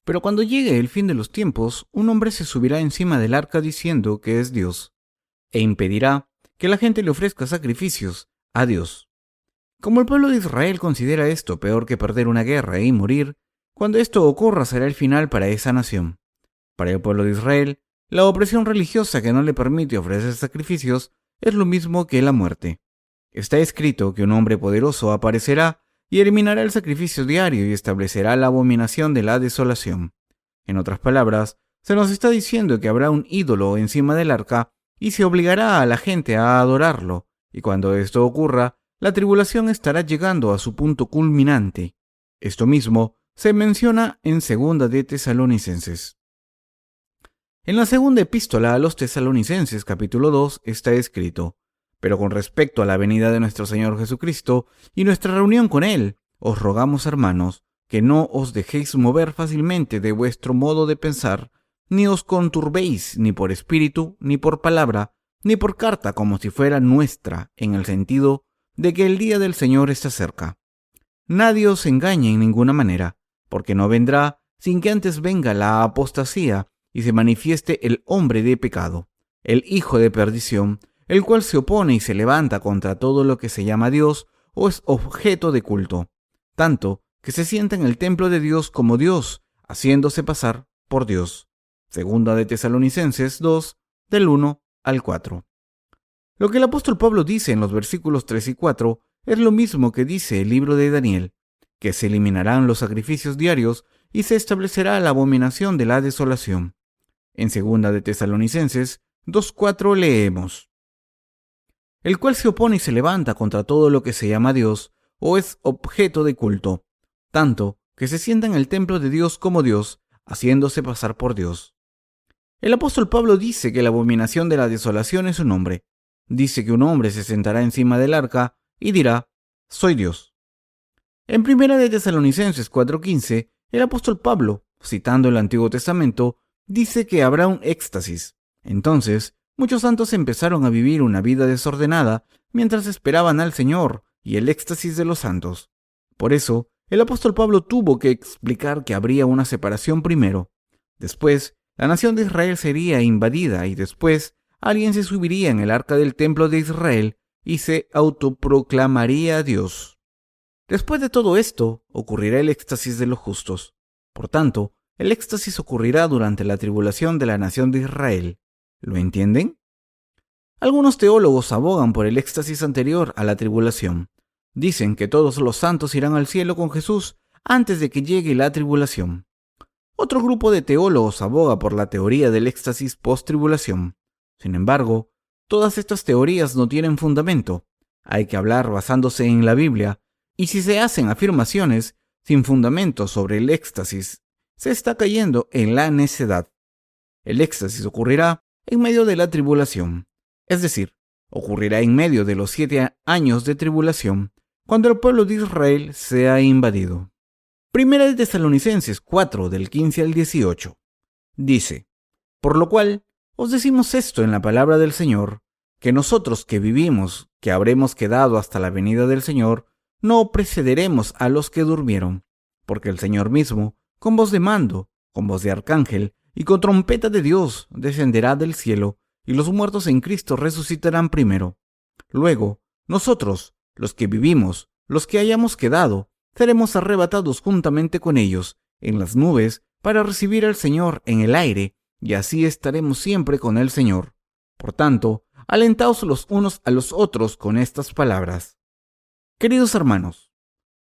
Pero cuando llegue el fin de los tiempos, un hombre se subirá encima del arca diciendo que es Dios, e impedirá que la gente le ofrezca sacrificios a Dios. Como el pueblo de Israel considera esto peor que perder una guerra y morir, cuando esto ocurra será el final para esa nación. Para el pueblo de Israel, la opresión religiosa que no le permite ofrecer sacrificios es lo mismo que la muerte. Está escrito que un hombre poderoso aparecerá y eliminará el sacrificio diario y establecerá la abominación de la desolación. En otras palabras, se nos está diciendo que habrá un ídolo encima del arca y se obligará a la gente a adorarlo, y cuando esto ocurra, la tribulación estará llegando a su punto culminante. Esto mismo se menciona en 2 de Tesalonicenses. En la segunda epístola a los Tesalonicenses, capítulo 2, está escrito: pero con respecto a la venida de nuestro Señor Jesucristo y nuestra reunión con Él, os rogamos, hermanos, que no os dejéis mover fácilmente de vuestro modo de pensar, ni os conturbéis ni por espíritu, ni por palabra, ni por carta como si fuera nuestra, en el sentido de que el día del Señor está cerca. Nadie os engañe en ninguna manera, porque no vendrá sin que antes venga la apostasía y se manifieste el hombre de pecado, el hijo de perdición, el cual se opone y se levanta contra todo lo que se llama Dios o es objeto de culto, tanto que se sienta en el templo de Dios como Dios, haciéndose pasar por Dios. 2 de Tesalonicenses 2, del 1 al 4. Lo que el apóstol Pablo dice en los versículos 3 y 4 es lo mismo que dice el libro de Daniel, que se eliminarán los sacrificios diarios y se establecerá la abominación de la desolación. En 2 de Tesalonicenses 2:4 leemos: el cual se opone y se levanta contra todo lo que se llama Dios o es objeto de culto, tanto que se sienta en el templo de Dios como Dios, haciéndose pasar por Dios. El apóstol Pablo dice que la abominación de la desolación es un hombre. Dice que un hombre se sentará encima del arca y dirá: soy Dios. En 1 de Tesalonicenses 4:15, el apóstol Pablo, citando el Antiguo Testamento, dice que habrá un éxtasis. Entonces, muchos santos empezaron a vivir una vida desordenada mientras esperaban al Señor y el éxtasis de los santos. Por eso, el apóstol Pablo tuvo que explicar que habría una separación primero. Después, la nación de Israel sería invadida y después alguien se subiría en el arca del templo de Israel y se autoproclamaría Dios. Después de todo esto, ocurrirá el éxtasis de los justos. Por tanto, El éxtasis ocurrirá durante la tribulación de la nación de Israel. ¿Lo entienden? Algunos teólogos abogan por el éxtasis anterior a la tribulación. Dicen que todos los santos irán al cielo con Jesús antes de que llegue la tribulación. Otro grupo de teólogos aboga por la teoría del éxtasis post-tribulación. Sin embargo, todas estas teorías no tienen fundamento. Hay que hablar basándose en la Biblia, y si se hacen afirmaciones sin fundamento sobre el éxtasis, se está cayendo en la necedad. El éxtasis ocurrirá en medio de la tribulación, es decir, ocurrirá en medio de los 7 años de tribulación, cuando el pueblo de Israel sea invadido. Primera de Tesalonicenses 4, del 15 al 18, dice: Por lo cual, os decimos esto en la palabra del Señor, que nosotros que vivimos, que habremos quedado hasta la venida del Señor, no precederemos a los que durmieron, porque el Señor mismo, con voz de mando, con voz de arcángel y con trompeta de Dios, descenderá del cielo, y los muertos en Cristo resucitarán primero. Luego, nosotros, los que vivimos, los que hayamos quedado, seremos arrebatados juntamente con ellos en las nubes para recibir al Señor en el aire, y así estaremos siempre con el Señor. Por tanto, alentaos los unos a los otros con estas palabras. Queridos hermanos,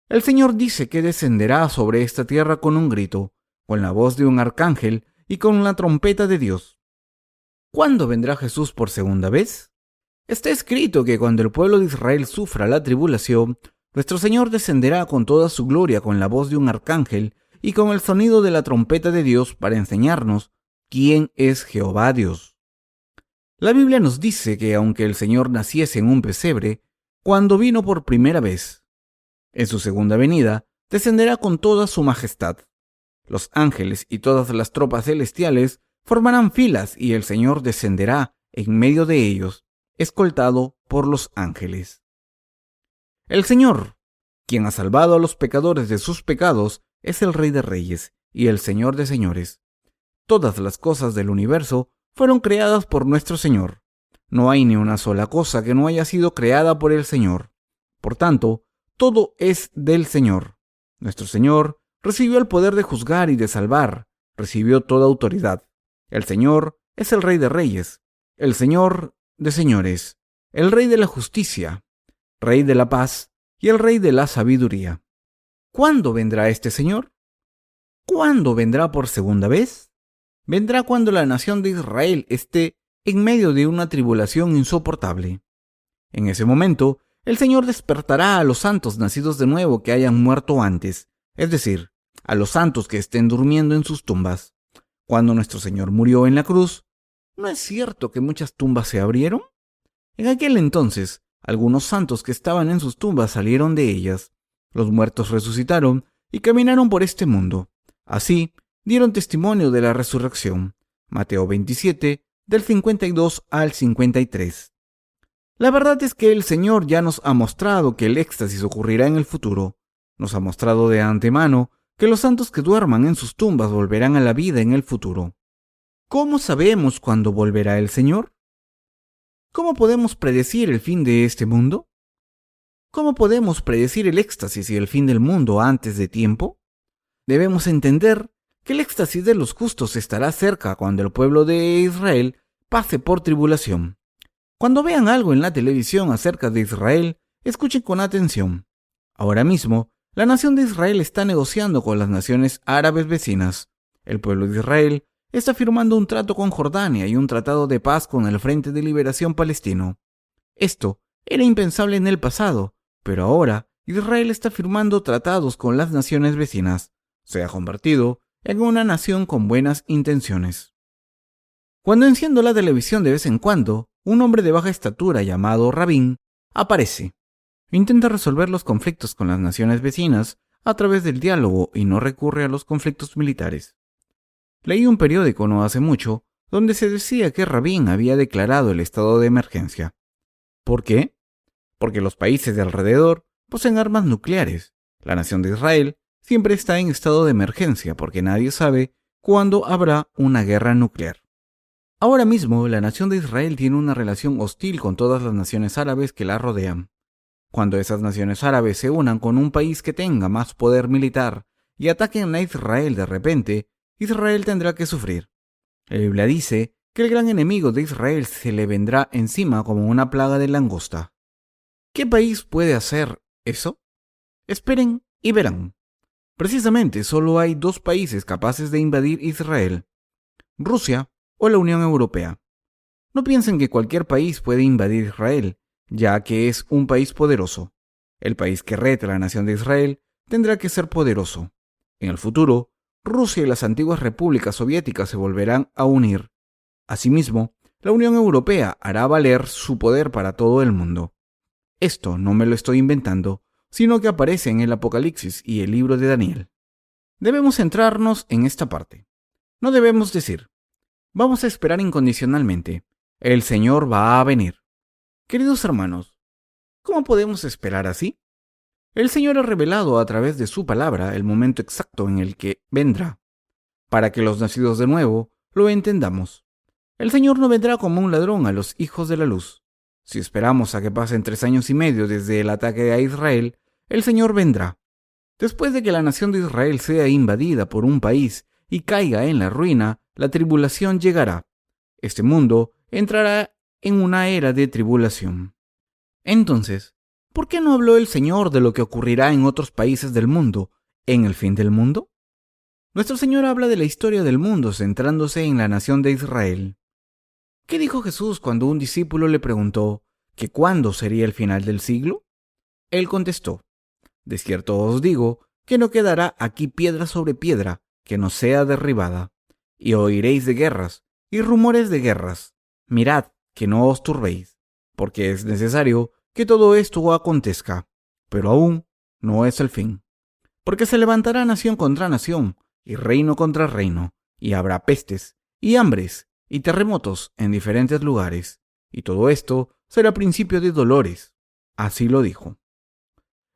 el Señor dice que descenderá sobre esta tierra con un grito, con la voz de un arcángel y con la trompeta de Dios. ¿Cuándo vendrá Jesús por segunda vez? Está escrito que cuando el pueblo de Israel sufra la tribulación, nuestro Señor descenderá con toda su gloria con la voz de un arcángel y con el sonido de la trompeta de Dios para enseñarnos quién es Jehová Dios. La Biblia nos dice que aunque el Señor naciese en un pesebre, cuando vino por primera vez, en su segunda venida descenderá con toda su majestad. Los ángeles y todas las tropas celestiales formarán filas y el Señor descenderá en medio de ellos, escoltado por los ángeles. El Señor, quien ha salvado a los pecadores de sus pecados, es el Rey de Reyes y el Señor de Señores. Todas las cosas del universo fueron creadas por nuestro Señor. No hay ni una sola cosa que no haya sido creada por el Señor. Por tanto, todo es del Señor. Nuestro Señor recibió el poder de juzgar y de salvar, recibió toda autoridad. El Señor es el Rey de Reyes, el Señor de Señores, el Rey de la justicia, Rey de la paz y el Rey de la sabiduría. ¿Cuándo vendrá este Señor? ¿Cuándo vendrá por segunda vez? Vendrá cuando la nación de Israel esté en medio de una tribulación insoportable. En ese momento, el Señor despertará a los santos nacidos de nuevo que hayan muerto antes, es decir, a los santos que estén durmiendo en sus tumbas. Cuando nuestro Señor murió en la cruz, ¿no es cierto que muchas tumbas se abrieron? En aquel entonces, algunos santos que estaban en sus tumbas salieron de ellas. Los muertos resucitaron y caminaron por este mundo. Así, dieron testimonio de la resurrección. Mateo 27, del 52 al 53. La verdad es que el Señor ya nos ha mostrado que el éxtasis ocurrirá en el futuro. Nos ha mostrado de antemano que los santos que duerman en sus tumbas volverán a la vida en el futuro. ¿Cómo sabemos cuándo volverá el Señor? ¿Cómo podemos predecir el fin de este mundo? ¿Cómo podemos predecir el éxtasis y el fin del mundo antes de tiempo? Debemos entender que el éxtasis de los justos estará cerca cuando el pueblo de Israel pase por tribulación. Cuando vean algo en la televisión acerca de Israel, escuchen con atención. Ahora mismo, la nación de Israel está negociando con las naciones árabes vecinas. El pueblo de Israel está firmando un trato con Jordania y un tratado de paz con el Frente de Liberación Palestino. Esto era impensable en el pasado, pero ahora Israel está firmando tratados con las naciones vecinas. Se ha convertido en una nación con buenas intenciones. Cuando enciendo la televisión de vez en cuando, un hombre de baja estatura llamado Rabín aparece. Intenta resolver los conflictos con las naciones vecinas a través del diálogo y no recurre a los conflictos militares. Leí un periódico no hace mucho donde se decía que Rabín había declarado el estado de emergencia. ¿Por qué? Porque los países de alrededor poseen armas nucleares. La nación de Israel siempre está en estado de emergencia porque nadie sabe cuándo habrá una guerra nuclear. Ahora mismo, la nación de Israel tiene una relación hostil con todas las naciones árabes que la rodean. Cuando esas naciones árabes se unan con un país que tenga más poder militar y ataquen a Israel de repente, Israel tendrá que sufrir. La Biblia dice que el gran enemigo de Israel se le vendrá encima como una plaga de langosta. ¿Qué país puede hacer eso? Esperen y verán. Precisamente solo hay dos países capaces de invadir Israel: Rusia o la Unión Europea. No piensen que cualquier país puede invadir Israel, ya que es un país poderoso. El país que reta a la nación de Israel tendrá que ser poderoso. En el futuro, Rusia y las antiguas repúblicas soviéticas se volverán a unir. Asimismo, la Unión Europea hará valer su poder para todo el mundo. Esto no me lo estoy inventando, sino que aparece en el Apocalipsis y el libro de Daniel. Debemos centrarnos en esta parte. No debemos decir: vamos a esperar incondicionalmente. El Señor va a venir. Queridos hermanos, ¿cómo podemos esperar así? El Señor ha revelado a través de su palabra el momento exacto en el que vendrá, para que los nacidos de nuevo lo entendamos. El Señor no vendrá como un ladrón a los hijos de la luz. Si esperamos a que pasen 3 años y medio desde el ataque a Israel, el Señor vendrá. Después de que la nación de Israel sea invadida por un país y caiga en la ruina, la tribulación llegará. Este mundo entrará en una era de tribulación. Entonces, ¿por qué no habló el Señor de lo que ocurrirá en otros países del mundo, en el fin del mundo? Nuestro Señor habla de la historia del mundo centrándose en la nación de Israel. ¿Qué dijo Jesús cuando un discípulo le preguntó que cuándo sería el final del siglo? Él contestó: de cierto os digo que no quedará aquí piedra sobre piedra que no sea derribada, y oiréis de guerras y rumores de guerras. Mirad que no os turbéis, porque es necesario que todo esto acontezca, pero aún no es el fin. Porque se levantará nación contra nación, y reino contra reino, y habrá pestes, y hambres, y terremotos en diferentes lugares, y todo esto será principio de dolores. Así lo dijo.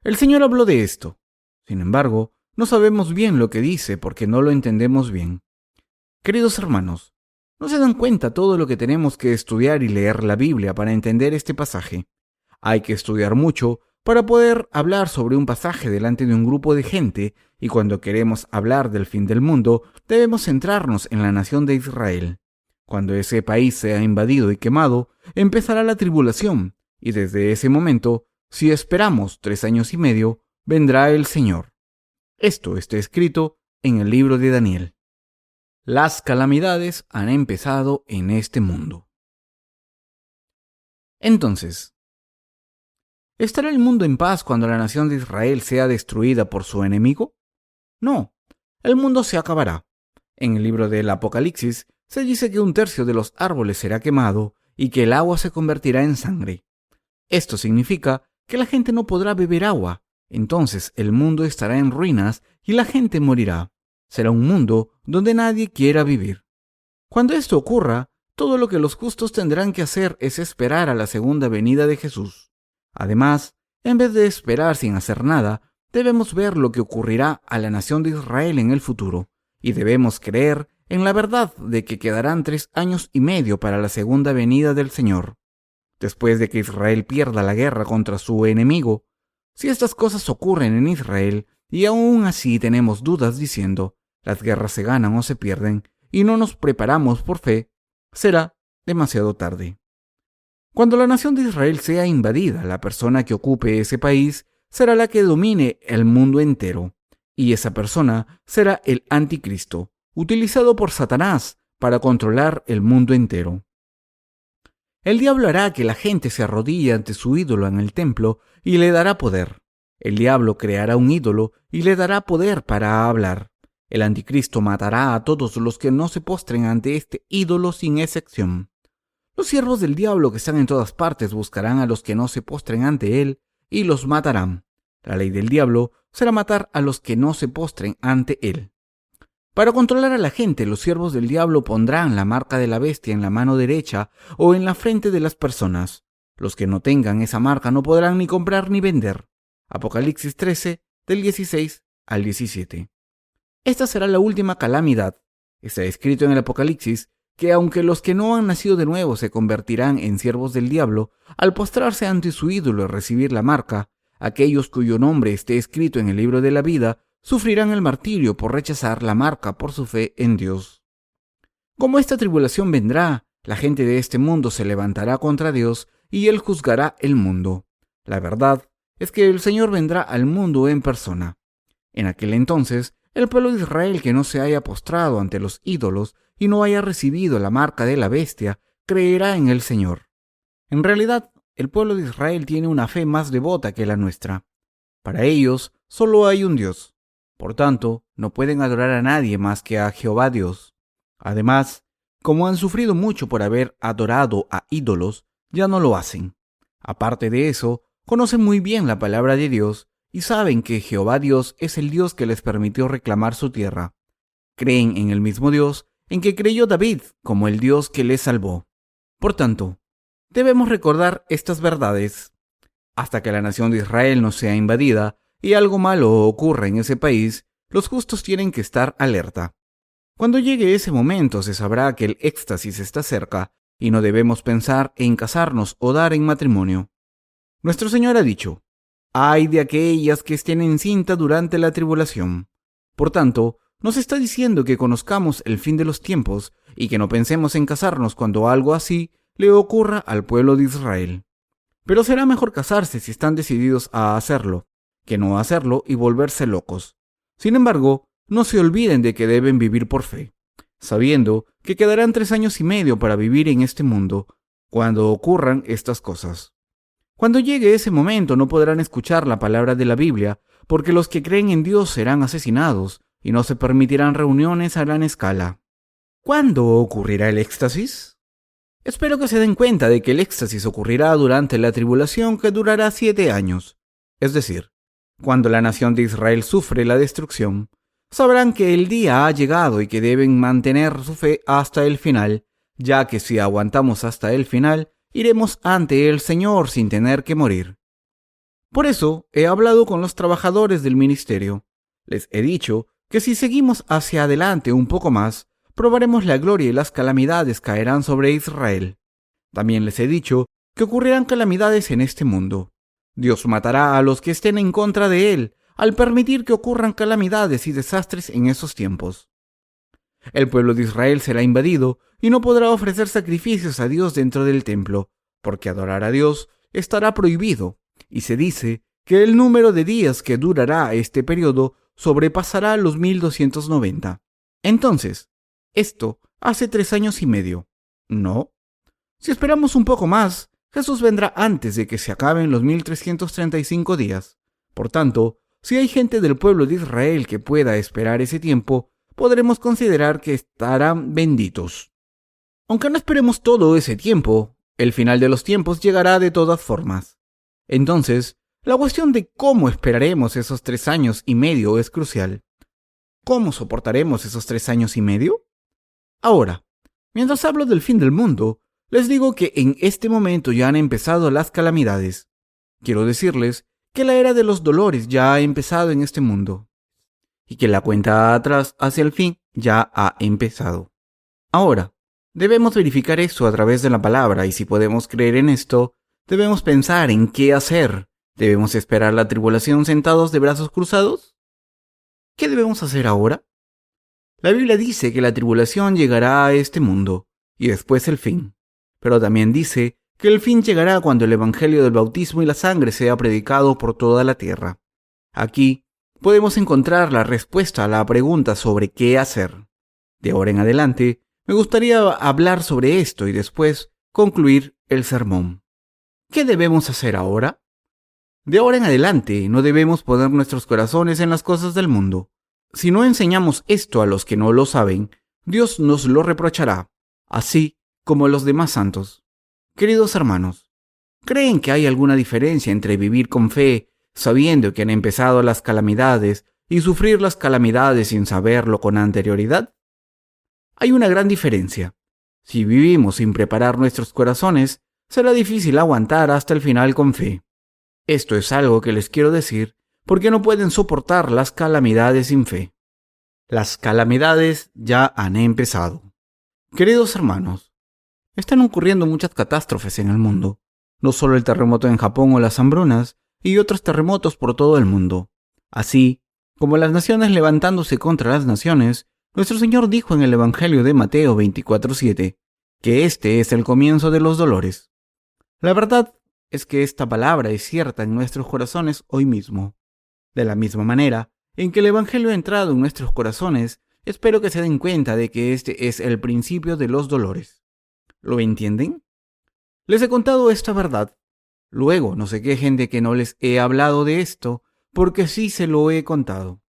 El Señor habló de esto. Sin embargo, no sabemos bien lo que dice porque no lo entendemos bien. Queridos hermanos, ¿no se dan cuenta todo lo que tenemos que estudiar y leer la Biblia para entender este pasaje? Hay que estudiar mucho para poder hablar sobre un pasaje delante de un grupo de gente, y cuando queremos hablar del fin del mundo, debemos centrarnos en la nación de Israel. Cuando ese país sea invadido y quemado, empezará la tribulación, y desde ese momento, si esperamos 3 años y medio, vendrá el Señor. Esto está escrito en el libro de Daniel. Las calamidades han empezado en este mundo. Entonces, ¿estará el mundo en paz cuando la nación de Israel sea destruida por su enemigo? No, el mundo se acabará. En el libro del Apocalipsis se dice que 1/3 de los árboles será quemado y que el agua se convertirá en sangre. Esto significa que la gente no podrá beber agua. Entonces el mundo estará en ruinas y la gente morirá. Será un mundo donde nadie quiera vivir. Cuando esto ocurra, todo lo que los justos tendrán que hacer es esperar a la segunda venida de Jesús. Además, en vez de esperar sin hacer nada, debemos ver lo que ocurrirá a la nación de Israel en el futuro, y debemos creer en la verdad de que quedarán 3 años y medio para la segunda venida del Señor. Después de que Israel pierda la guerra contra su enemigo, si estas cosas ocurren en Israel y aún así tenemos dudas diciendo: las guerras se ganan o se pierden, y no nos preparamos por fe, será demasiado tarde. Cuando la nación de Israel sea invadida, la persona que ocupe ese país será la que domine el mundo entero, y esa persona será el anticristo, utilizado por Satanás para controlar el mundo entero. El diablo hará que la gente se arrodille ante su ídolo en el templo y le dará poder. El diablo creará un ídolo y le dará poder para hablar. El anticristo matará a todos los que no se postren ante este ídolo sin excepción. Los siervos del diablo que están en todas partes buscarán a los que no se postren ante él y los matarán. La ley del diablo será matar a los que no se postren ante él. Para controlar a la gente, los siervos del diablo pondrán la marca de la bestia en la mano derecha o en la frente de las personas. Los que no tengan esa marca no podrán ni comprar ni vender. Apocalipsis 13, del 16 al 17. Esta será la última calamidad. Está escrito en el Apocalipsis que aunque los que no han nacido de nuevo se convertirán en siervos del diablo, al postrarse ante su ídolo y recibir la marca, aquellos cuyo nombre esté escrito en el libro de la vida sufrirán el martirio por rechazar la marca por su fe en Dios. Como esta tribulación vendrá, la gente de este mundo se levantará contra Dios y Él juzgará el mundo. La verdad es que el Señor vendrá al mundo en persona. En aquel entonces, el pueblo de Israel que no se haya postrado ante los ídolos y no haya recibido la marca de la bestia, creerá en el Señor. En realidad, el pueblo de Israel tiene una fe más devota que la nuestra. Para ellos, solo hay un Dios. Por tanto, no pueden adorar a nadie más que a Jehová Dios. Además, como han sufrido mucho por haber adorado a ídolos, ya no lo hacen. Aparte de eso, conocen muy bien la palabra de Dios y saben que Jehová Dios es el Dios que les permitió reclamar su tierra. Creen en el mismo Dios en que creyó David como el Dios que les salvó. Por tanto, debemos recordar estas verdades. Hasta que la nación de Israel no sea invadida y algo malo ocurra en ese país, los justos tienen que estar alerta. Cuando llegue ese momento se sabrá que el éxtasis está cerca y no debemos pensar en casarnos o dar en matrimonio. Nuestro Señor ha dicho: «Ay de aquellas que estén encinta durante la tribulación». Por tanto, nos está diciendo que conozcamos el fin de los tiempos y que no pensemos en casarnos cuando algo así le ocurra al pueblo de Israel. Pero será mejor casarse si están decididos a hacerlo, que no hacerlo y volverse locos. Sin embargo, no se olviden de que deben vivir por fe, sabiendo que quedarán 3 años y medio para vivir en este mundo cuando ocurran estas cosas. Cuando llegue ese momento no podrán escuchar la palabra de la Biblia, porque los que creen en Dios serán asesinados y no se permitirán reuniones a gran escala. ¿Cuándo ocurrirá el éxtasis? Espero que se den cuenta de que el éxtasis ocurrirá durante la tribulación que durará 7 años. Es decir, cuando la nación de Israel sufre la destrucción, sabrán que el día ha llegado y que deben mantener su fe hasta el final, ya que si aguantamos hasta el final, iremos ante el Señor sin tener que morir. Por eso he hablado con los trabajadores del ministerio. Les he dicho que si seguimos hacia adelante un poco más, probaremos la gloria y las calamidades caerán sobre Israel. También les he dicho que ocurrirán calamidades en este mundo. Dios matará a los que estén en contra de él, al permitir que ocurran calamidades y desastres en esos tiempos. El pueblo de Israel será invadido y no podrá ofrecer sacrificios a Dios dentro del templo, porque adorar a Dios estará prohibido, y se dice que el número de días que durará este periodo sobrepasará los 1290. Entonces, esto hace 3 años y medio. ¿No? Si esperamos un poco más, Jesús vendrá antes de que se acaben los 1335 días. Por tanto, si hay gente del pueblo de Israel que pueda esperar ese tiempo, podremos considerar que estarán benditos. Aunque no esperemos todo ese tiempo, el final de los tiempos llegará de todas formas. Entonces, la cuestión de cómo esperaremos esos 3 años y medio es crucial. ¿Cómo soportaremos esos 3 años y medio? Ahora, mientras hablo del fin del mundo, les digo que en este momento ya han empezado las calamidades. Quiero decirles que la era de los dolores ya ha empezado en este mundo y que la cuenta atrás hacia el fin ya ha empezado. Ahora, debemos verificar esto a través de la palabra y si podemos creer en esto, debemos pensar en qué hacer. ¿Debemos esperar la tribulación sentados de brazos cruzados? ¿Qué debemos hacer ahora? La Biblia dice que la tribulación llegará a este mundo y después el fin. Pero también dice que el fin llegará cuando el evangelio del bautismo y la sangre sea predicado por toda la tierra. Aquí podemos encontrar la respuesta a la pregunta sobre qué hacer. De ahora en adelante, me gustaría hablar sobre esto y después concluir el sermón. ¿Qué debemos hacer ahora? De ahora en adelante, no debemos poner nuestros corazones en las cosas del mundo. Si no enseñamos esto a los que no lo saben, Dios nos lo reprochará, así como a los demás santos. Queridos hermanos, ¿creen que hay alguna diferencia entre vivir con fe, sabiendo que han empezado las calamidades, y sufrir las calamidades sin saberlo con anterioridad? Hay una gran diferencia. Si vivimos sin preparar nuestros corazones, será difícil aguantar hasta el final con fe. Esto es algo que les quiero decir porque no pueden soportar las calamidades sin fe. Las calamidades ya han empezado. Queridos hermanos, están ocurriendo muchas catástrofes en el mundo, no solo el terremoto en Japón o las hambrunas, y otros terremotos por todo el mundo. Así Como las naciones levantándose contra las naciones, nuestro Señor dijo en el Evangelio de Mateo 24:7 que este es el comienzo de los dolores. La verdad es que esta palabra es cierta en nuestros corazones hoy mismo. De la misma manera en que el Evangelio ha entrado en nuestros corazones, espero que se den cuenta de que este es el principio de los dolores. ¿Lo entienden? Les he contado esta verdad. Luego no se quejen de que no les he hablado de esto, porque sí se lo he contado.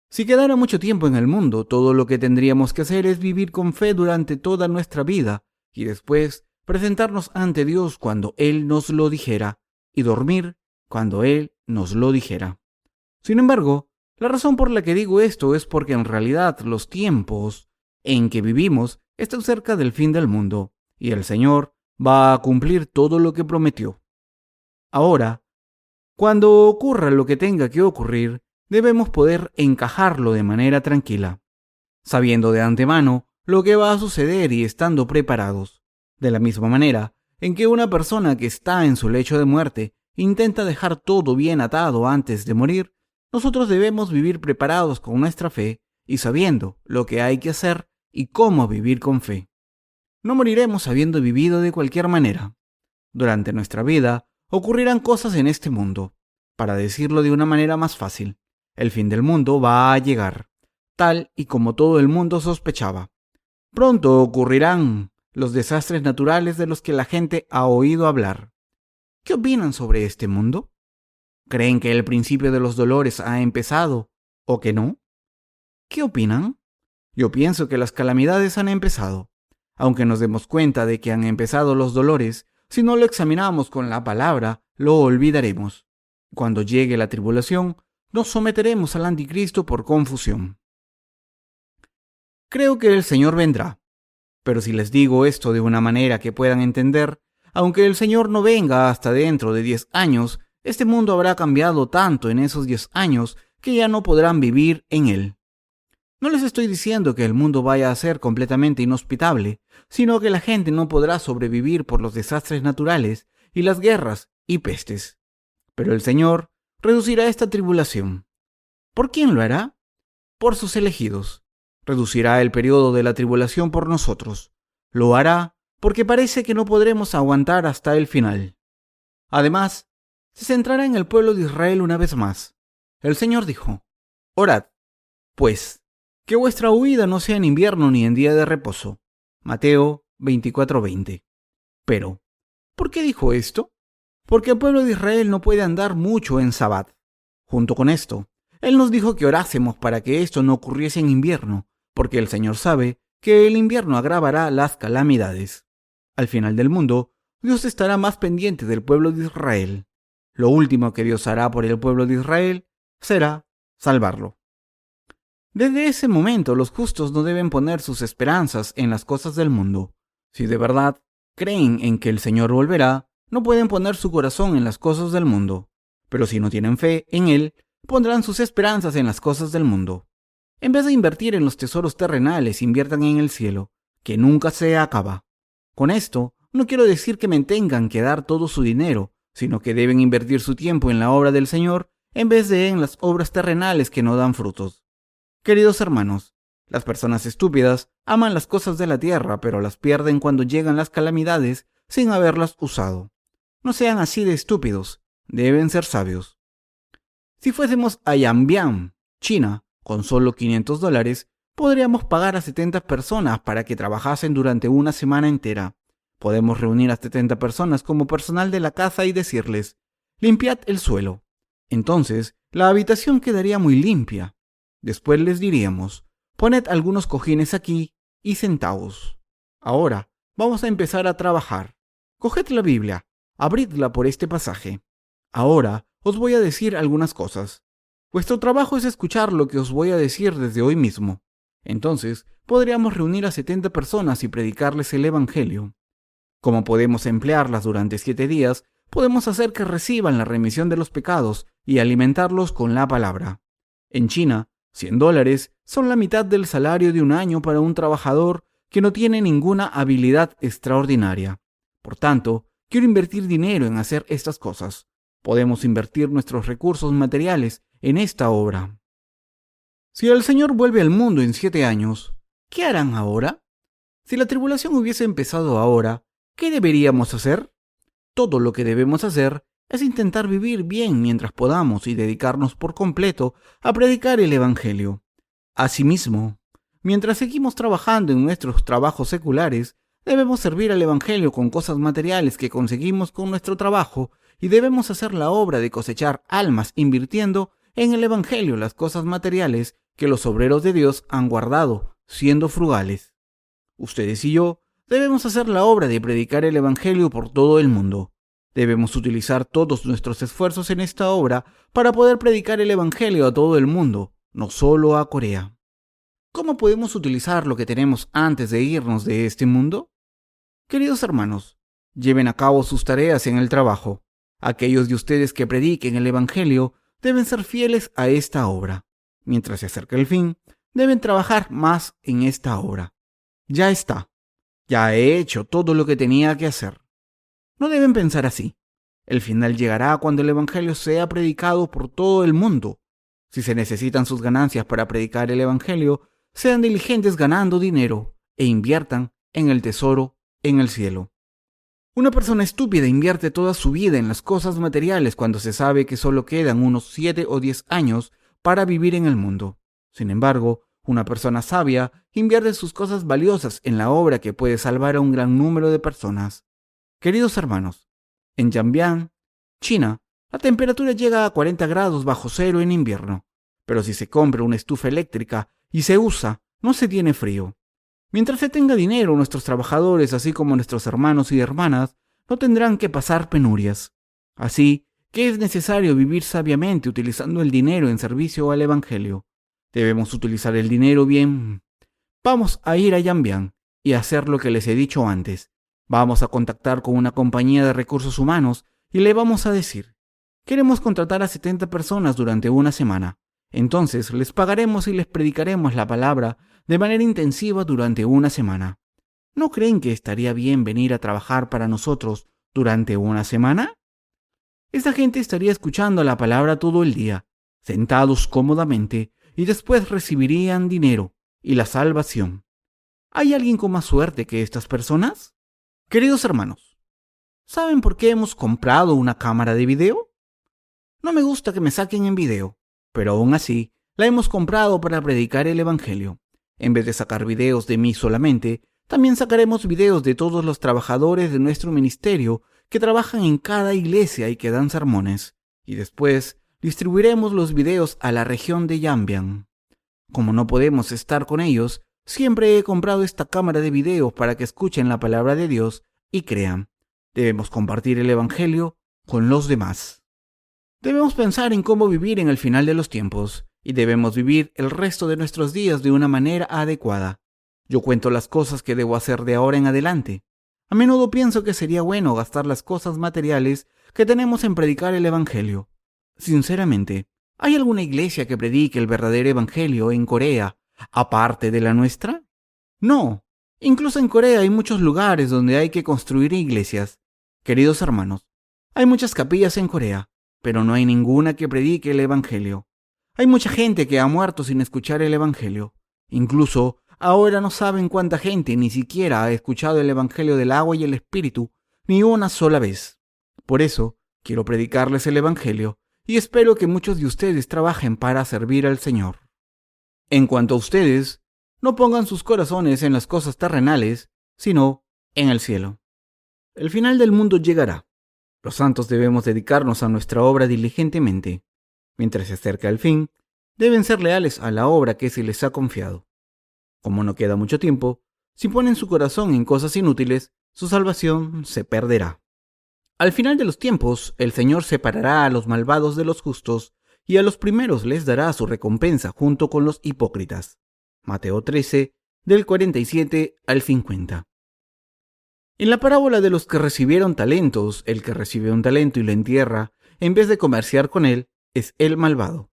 Si quedara mucho tiempo en el mundo, todo lo que tendríamos que hacer es vivir con fe durante toda nuestra vida y después presentarnos ante Dios cuando Él nos lo dijera y dormir cuando Él nos lo dijera. Sin embargo, la razón por la que digo esto es porque en realidad los tiempos en que vivimos están cerca del fin del mundo y el Señor va a cumplir todo lo que prometió. Ahora, cuando ocurra lo que tenga que ocurrir, debemos poder encajarlo de manera tranquila, sabiendo de antemano lo que va a suceder y estando preparados. De la misma manera en que una persona que está en su lecho de muerte intenta dejar todo bien atado antes de morir, nosotros debemos vivir preparados con nuestra fe y sabiendo lo que hay que hacer y cómo vivir con fe. No moriremos habiendo vivido de cualquier manera. Durante nuestra vida ocurrirán cosas en este mundo. Para decirlo de una manera más fácil, el fin del mundo va a llegar, tal y como todo el mundo sospechaba. Pronto ocurrirán los desastres naturales de los que la gente ha oído hablar. ¿Qué opinan sobre este mundo? ¿Creen que el principio de los dolores ha empezado o que no? ¿Qué opinan? Yo pienso que las calamidades han empezado. Aunque nos demos cuenta de que han empezado los dolores, si no lo examinamos con la palabra, lo olvidaremos. Cuando llegue la tribulación, nos someteremos al anticristo por confusión. Creo que el Señor vendrá. Pero si les digo esto de una manera que puedan entender, aunque el Señor no venga hasta dentro de 10 años, este mundo habrá cambiado tanto en esos 10 años que ya no podrán vivir en él. No les estoy diciendo que el mundo vaya a ser completamente inhospitable, sino que la gente no podrá sobrevivir por los desastres naturales y las guerras y pestes. Pero el Señor reducirá esta tribulación. ¿Por quién lo hará? Por sus elegidos. Reducirá el periodo de la tribulación por nosotros. Lo hará porque parece que no podremos aguantar hasta el final. Además, se centrará en el pueblo de Israel una vez más. El Señor dijo: Orad, pues, que vuestra huida no sea en invierno ni en día de reposo. Mateo 24:20. Pero, ¿por qué dijo esto? Porque el pueblo de Israel no puede andar mucho en Sabbat. Junto con esto, Él nos dijo que orásemos para que esto no ocurriese en invierno, porque el Señor sabe que el invierno agravará las calamidades. Al final del mundo, Dios estará más pendiente del pueblo de Israel. Lo último que Dios hará por el pueblo de Israel será salvarlo. Desde ese momento, los justos no deben poner sus esperanzas en las cosas del mundo. Si de verdad creen en que el Señor volverá, no pueden poner su corazón en las cosas del mundo. Pero si no tienen fe en Él, pondrán sus esperanzas en las cosas del mundo. En vez de invertir en los tesoros terrenales, inviertan en el cielo, que nunca se acaba. Con esto, no quiero decir que me tengan que dar todo su dinero, sino que deben invertir su tiempo en la obra del Señor en vez de en las obras terrenales que no dan frutos. Queridos hermanos, las personas estúpidas aman las cosas de la tierra, pero las pierden cuando llegan las calamidades sin haberlas usado. No sean así de estúpidos, deben ser sabios. Si fuésemos a Yanbian, China, con solo $500, podríamos pagar a 70 personas para que trabajasen durante una semana entera. Podemos reunir a 70 personas como personal de la casa y decirles: limpiad el suelo. Entonces, la habitación quedaría muy limpia. Después les diríamos: poned algunos cojines aquí y sentaos. Ahora, vamos a empezar a trabajar. Coged la Biblia, abridla por este pasaje. Ahora os voy a decir algunas cosas. Vuestro trabajo es escuchar lo que os voy a decir desde hoy mismo. Entonces, podríamos reunir a 70 personas y predicarles el Evangelio. Como podemos emplearlas durante 7 días, podemos hacer que reciban la remisión de los pecados y alimentarlos con la palabra. En China, $100 son la mitad del salario de un año para un trabajador que no tiene ninguna habilidad extraordinaria. Por tanto, quiero invertir dinero en hacer estas cosas. Podemos invertir nuestros recursos materiales en esta obra. Si el Señor vuelve al mundo en 7 años, ¿qué harán ahora? Si la tribulación hubiese empezado ahora, ¿qué deberíamos hacer? Todo lo que debemos hacer es intentar vivir bien mientras podamos y dedicarnos por completo a predicar el Evangelio. Asimismo, mientras seguimos trabajando en nuestros trabajos seculares, debemos servir al Evangelio con cosas materiales que conseguimos con nuestro trabajo y debemos hacer la obra de cosechar almas invirtiendo en el Evangelio las cosas materiales que los obreros de Dios han guardado, siendo frugales. Ustedes y yo debemos hacer la obra de predicar el Evangelio por todo el mundo. Debemos utilizar todos nuestros esfuerzos en esta obra para poder predicar el Evangelio a todo el mundo, no solo a Corea. ¿Cómo podemos utilizar lo que tenemos antes de irnos de este mundo? Queridos hermanos, lleven a cabo sus tareas en el trabajo. Aquellos de ustedes que prediquen el Evangelio deben ser fieles a esta obra. Mientras se acerca el fin, deben trabajar más en esta obra. Ya está. Ya he hecho todo lo que tenía que hacer. No deben pensar así. El final llegará cuando el Evangelio sea predicado por todo el mundo. Si se necesitan sus ganancias para predicar el Evangelio, sean diligentes ganando dinero e inviertan en el tesoro en el cielo. Una persona estúpida invierte toda su vida en las cosas materiales cuando se sabe que solo quedan unos 7 o 10 años para vivir en el mundo. Sin embargo, una persona sabia invierte sus cosas valiosas en la obra que puede salvar a un gran número de personas. Queridos hermanos, en Yanbian, China, la temperatura llega a 40 grados bajo cero en invierno, pero si se compra una estufa eléctrica y se usa, no se tiene frío. Mientras se tenga dinero, nuestros trabajadores, así como nuestros hermanos y hermanas, no tendrán que pasar penurias. Así que es necesario vivir sabiamente utilizando el dinero en servicio al Evangelio. Debemos utilizar el dinero bien. Vamos a ir a Yanbian y hacer lo que les he dicho antes. Vamos a contactar con una compañía de recursos humanos y le vamos a decir: queremos contratar a 70 personas durante una semana. Entonces les pagaremos y les predicaremos la palabra de manera intensiva durante una semana. ¿No creen que estaría bien venir a trabajar para nosotros durante una semana? Esta gente estaría escuchando la palabra todo el día, sentados cómodamente, y después recibirían dinero y la salvación. ¿Hay alguien con más suerte que estas personas? Queridos hermanos, ¿saben por qué hemos comprado una cámara de video? No me gusta que me saquen en video, pero aún así la hemos comprado para predicar el Evangelio. En vez de sacar videos de mí solamente, también sacaremos videos de todos los trabajadores de nuestro ministerio que trabajan en cada iglesia y que dan sermones, y después distribuiremos los videos a la región de Yanbian. Como no podemos estar con ellos, siempre he comprado esta cámara de video para que escuchen la palabra de Dios y crean. Debemos compartir el Evangelio con los demás. Debemos pensar en cómo vivir en el final de los tiempos, y debemos vivir el resto de nuestros días de una manera adecuada. Yo cuento las cosas que debo hacer de ahora en adelante. A menudo pienso que sería bueno gastar las cosas materiales que tenemos en predicar el Evangelio. Sinceramente, ¿hay alguna iglesia que predique el verdadero Evangelio en Corea, aparte de la nuestra? No. Incluso en Corea hay muchos lugares donde hay que construir iglesias. Queridos hermanos, hay muchas capillas en Corea, pero no hay ninguna que predique el Evangelio. Hay mucha gente que ha muerto sin escuchar el Evangelio. Incluso ahora no saben cuánta gente ni siquiera ha escuchado el Evangelio del agua y el Espíritu ni una sola vez. Por eso, quiero predicarles el Evangelio y espero que muchos de ustedes trabajen para servir al Señor. En cuanto a ustedes, no pongan sus corazones en las cosas terrenales, sino en el cielo. El final del mundo llegará. Los santos debemos dedicarnos a nuestra obra diligentemente. Mientras se acerca el fin, deben ser leales a la obra que se les ha confiado. Como no queda mucho tiempo, si ponen su corazón en cosas inútiles, su salvación se perderá. Al final de los tiempos, el Señor separará a los malvados de los justos y a los primeros les dará su recompensa junto con los hipócritas. Mateo 13, del 47 al 50. En la parábola de los que recibieron talentos, el que recibe un talento y lo entierra, en vez de comerciar con él, es el malvado.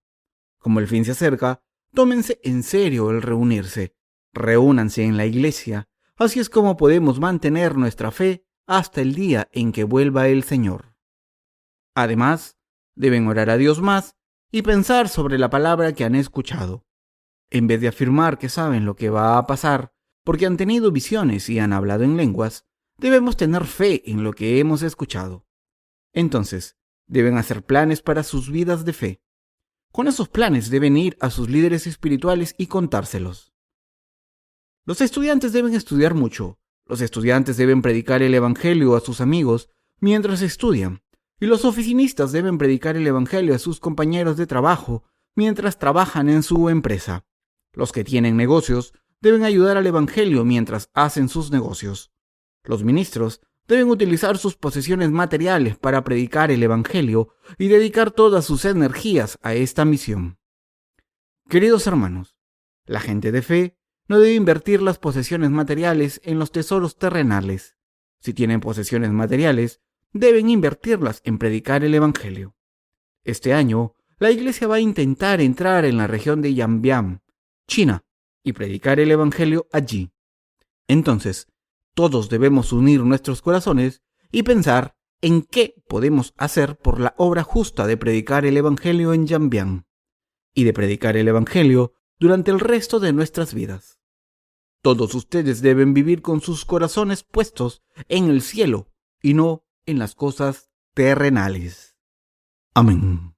Como el fin se acerca, tómense en serio el reunirse. Reúnanse en la iglesia. Así es como podemos mantener nuestra fe hasta el día en que vuelva el Señor. Además, deben orar a Dios más y pensar sobre la palabra que han escuchado. En vez de afirmar que saben lo que va a pasar, porque han tenido visiones y han hablado en lenguas, debemos tener fe en lo que hemos escuchado. Entonces, deben hacer planes para sus vidas de fe. Con esos planes deben ir a sus líderes espirituales y contárselos. Los estudiantes deben estudiar mucho. Los estudiantes deben predicar el Evangelio a sus amigos mientras estudian. Y los oficinistas deben predicar el Evangelio a sus compañeros de trabajo mientras trabajan en su empresa. Los que tienen negocios deben ayudar al Evangelio mientras hacen sus negocios. Los ministros deben utilizar sus posesiones materiales para predicar el Evangelio y dedicar todas sus energías a esta misión. Queridos hermanos, la gente de fe no debe invertir las posesiones materiales en los tesoros terrenales. Si tienen posesiones materiales, deben invertirlas en predicar el Evangelio. Este año, la iglesia va a intentar entrar en la región de Yanbian, China, y predicar el Evangelio allí. Entonces, todos debemos unir nuestros corazones y pensar en qué podemos hacer por la obra justa de predicar el Evangelio en Yanbian y de predicar el Evangelio durante el resto de nuestras vidas. Todos ustedes deben vivir con sus corazones puestos en el cielo y no en las cosas terrenales. Amén.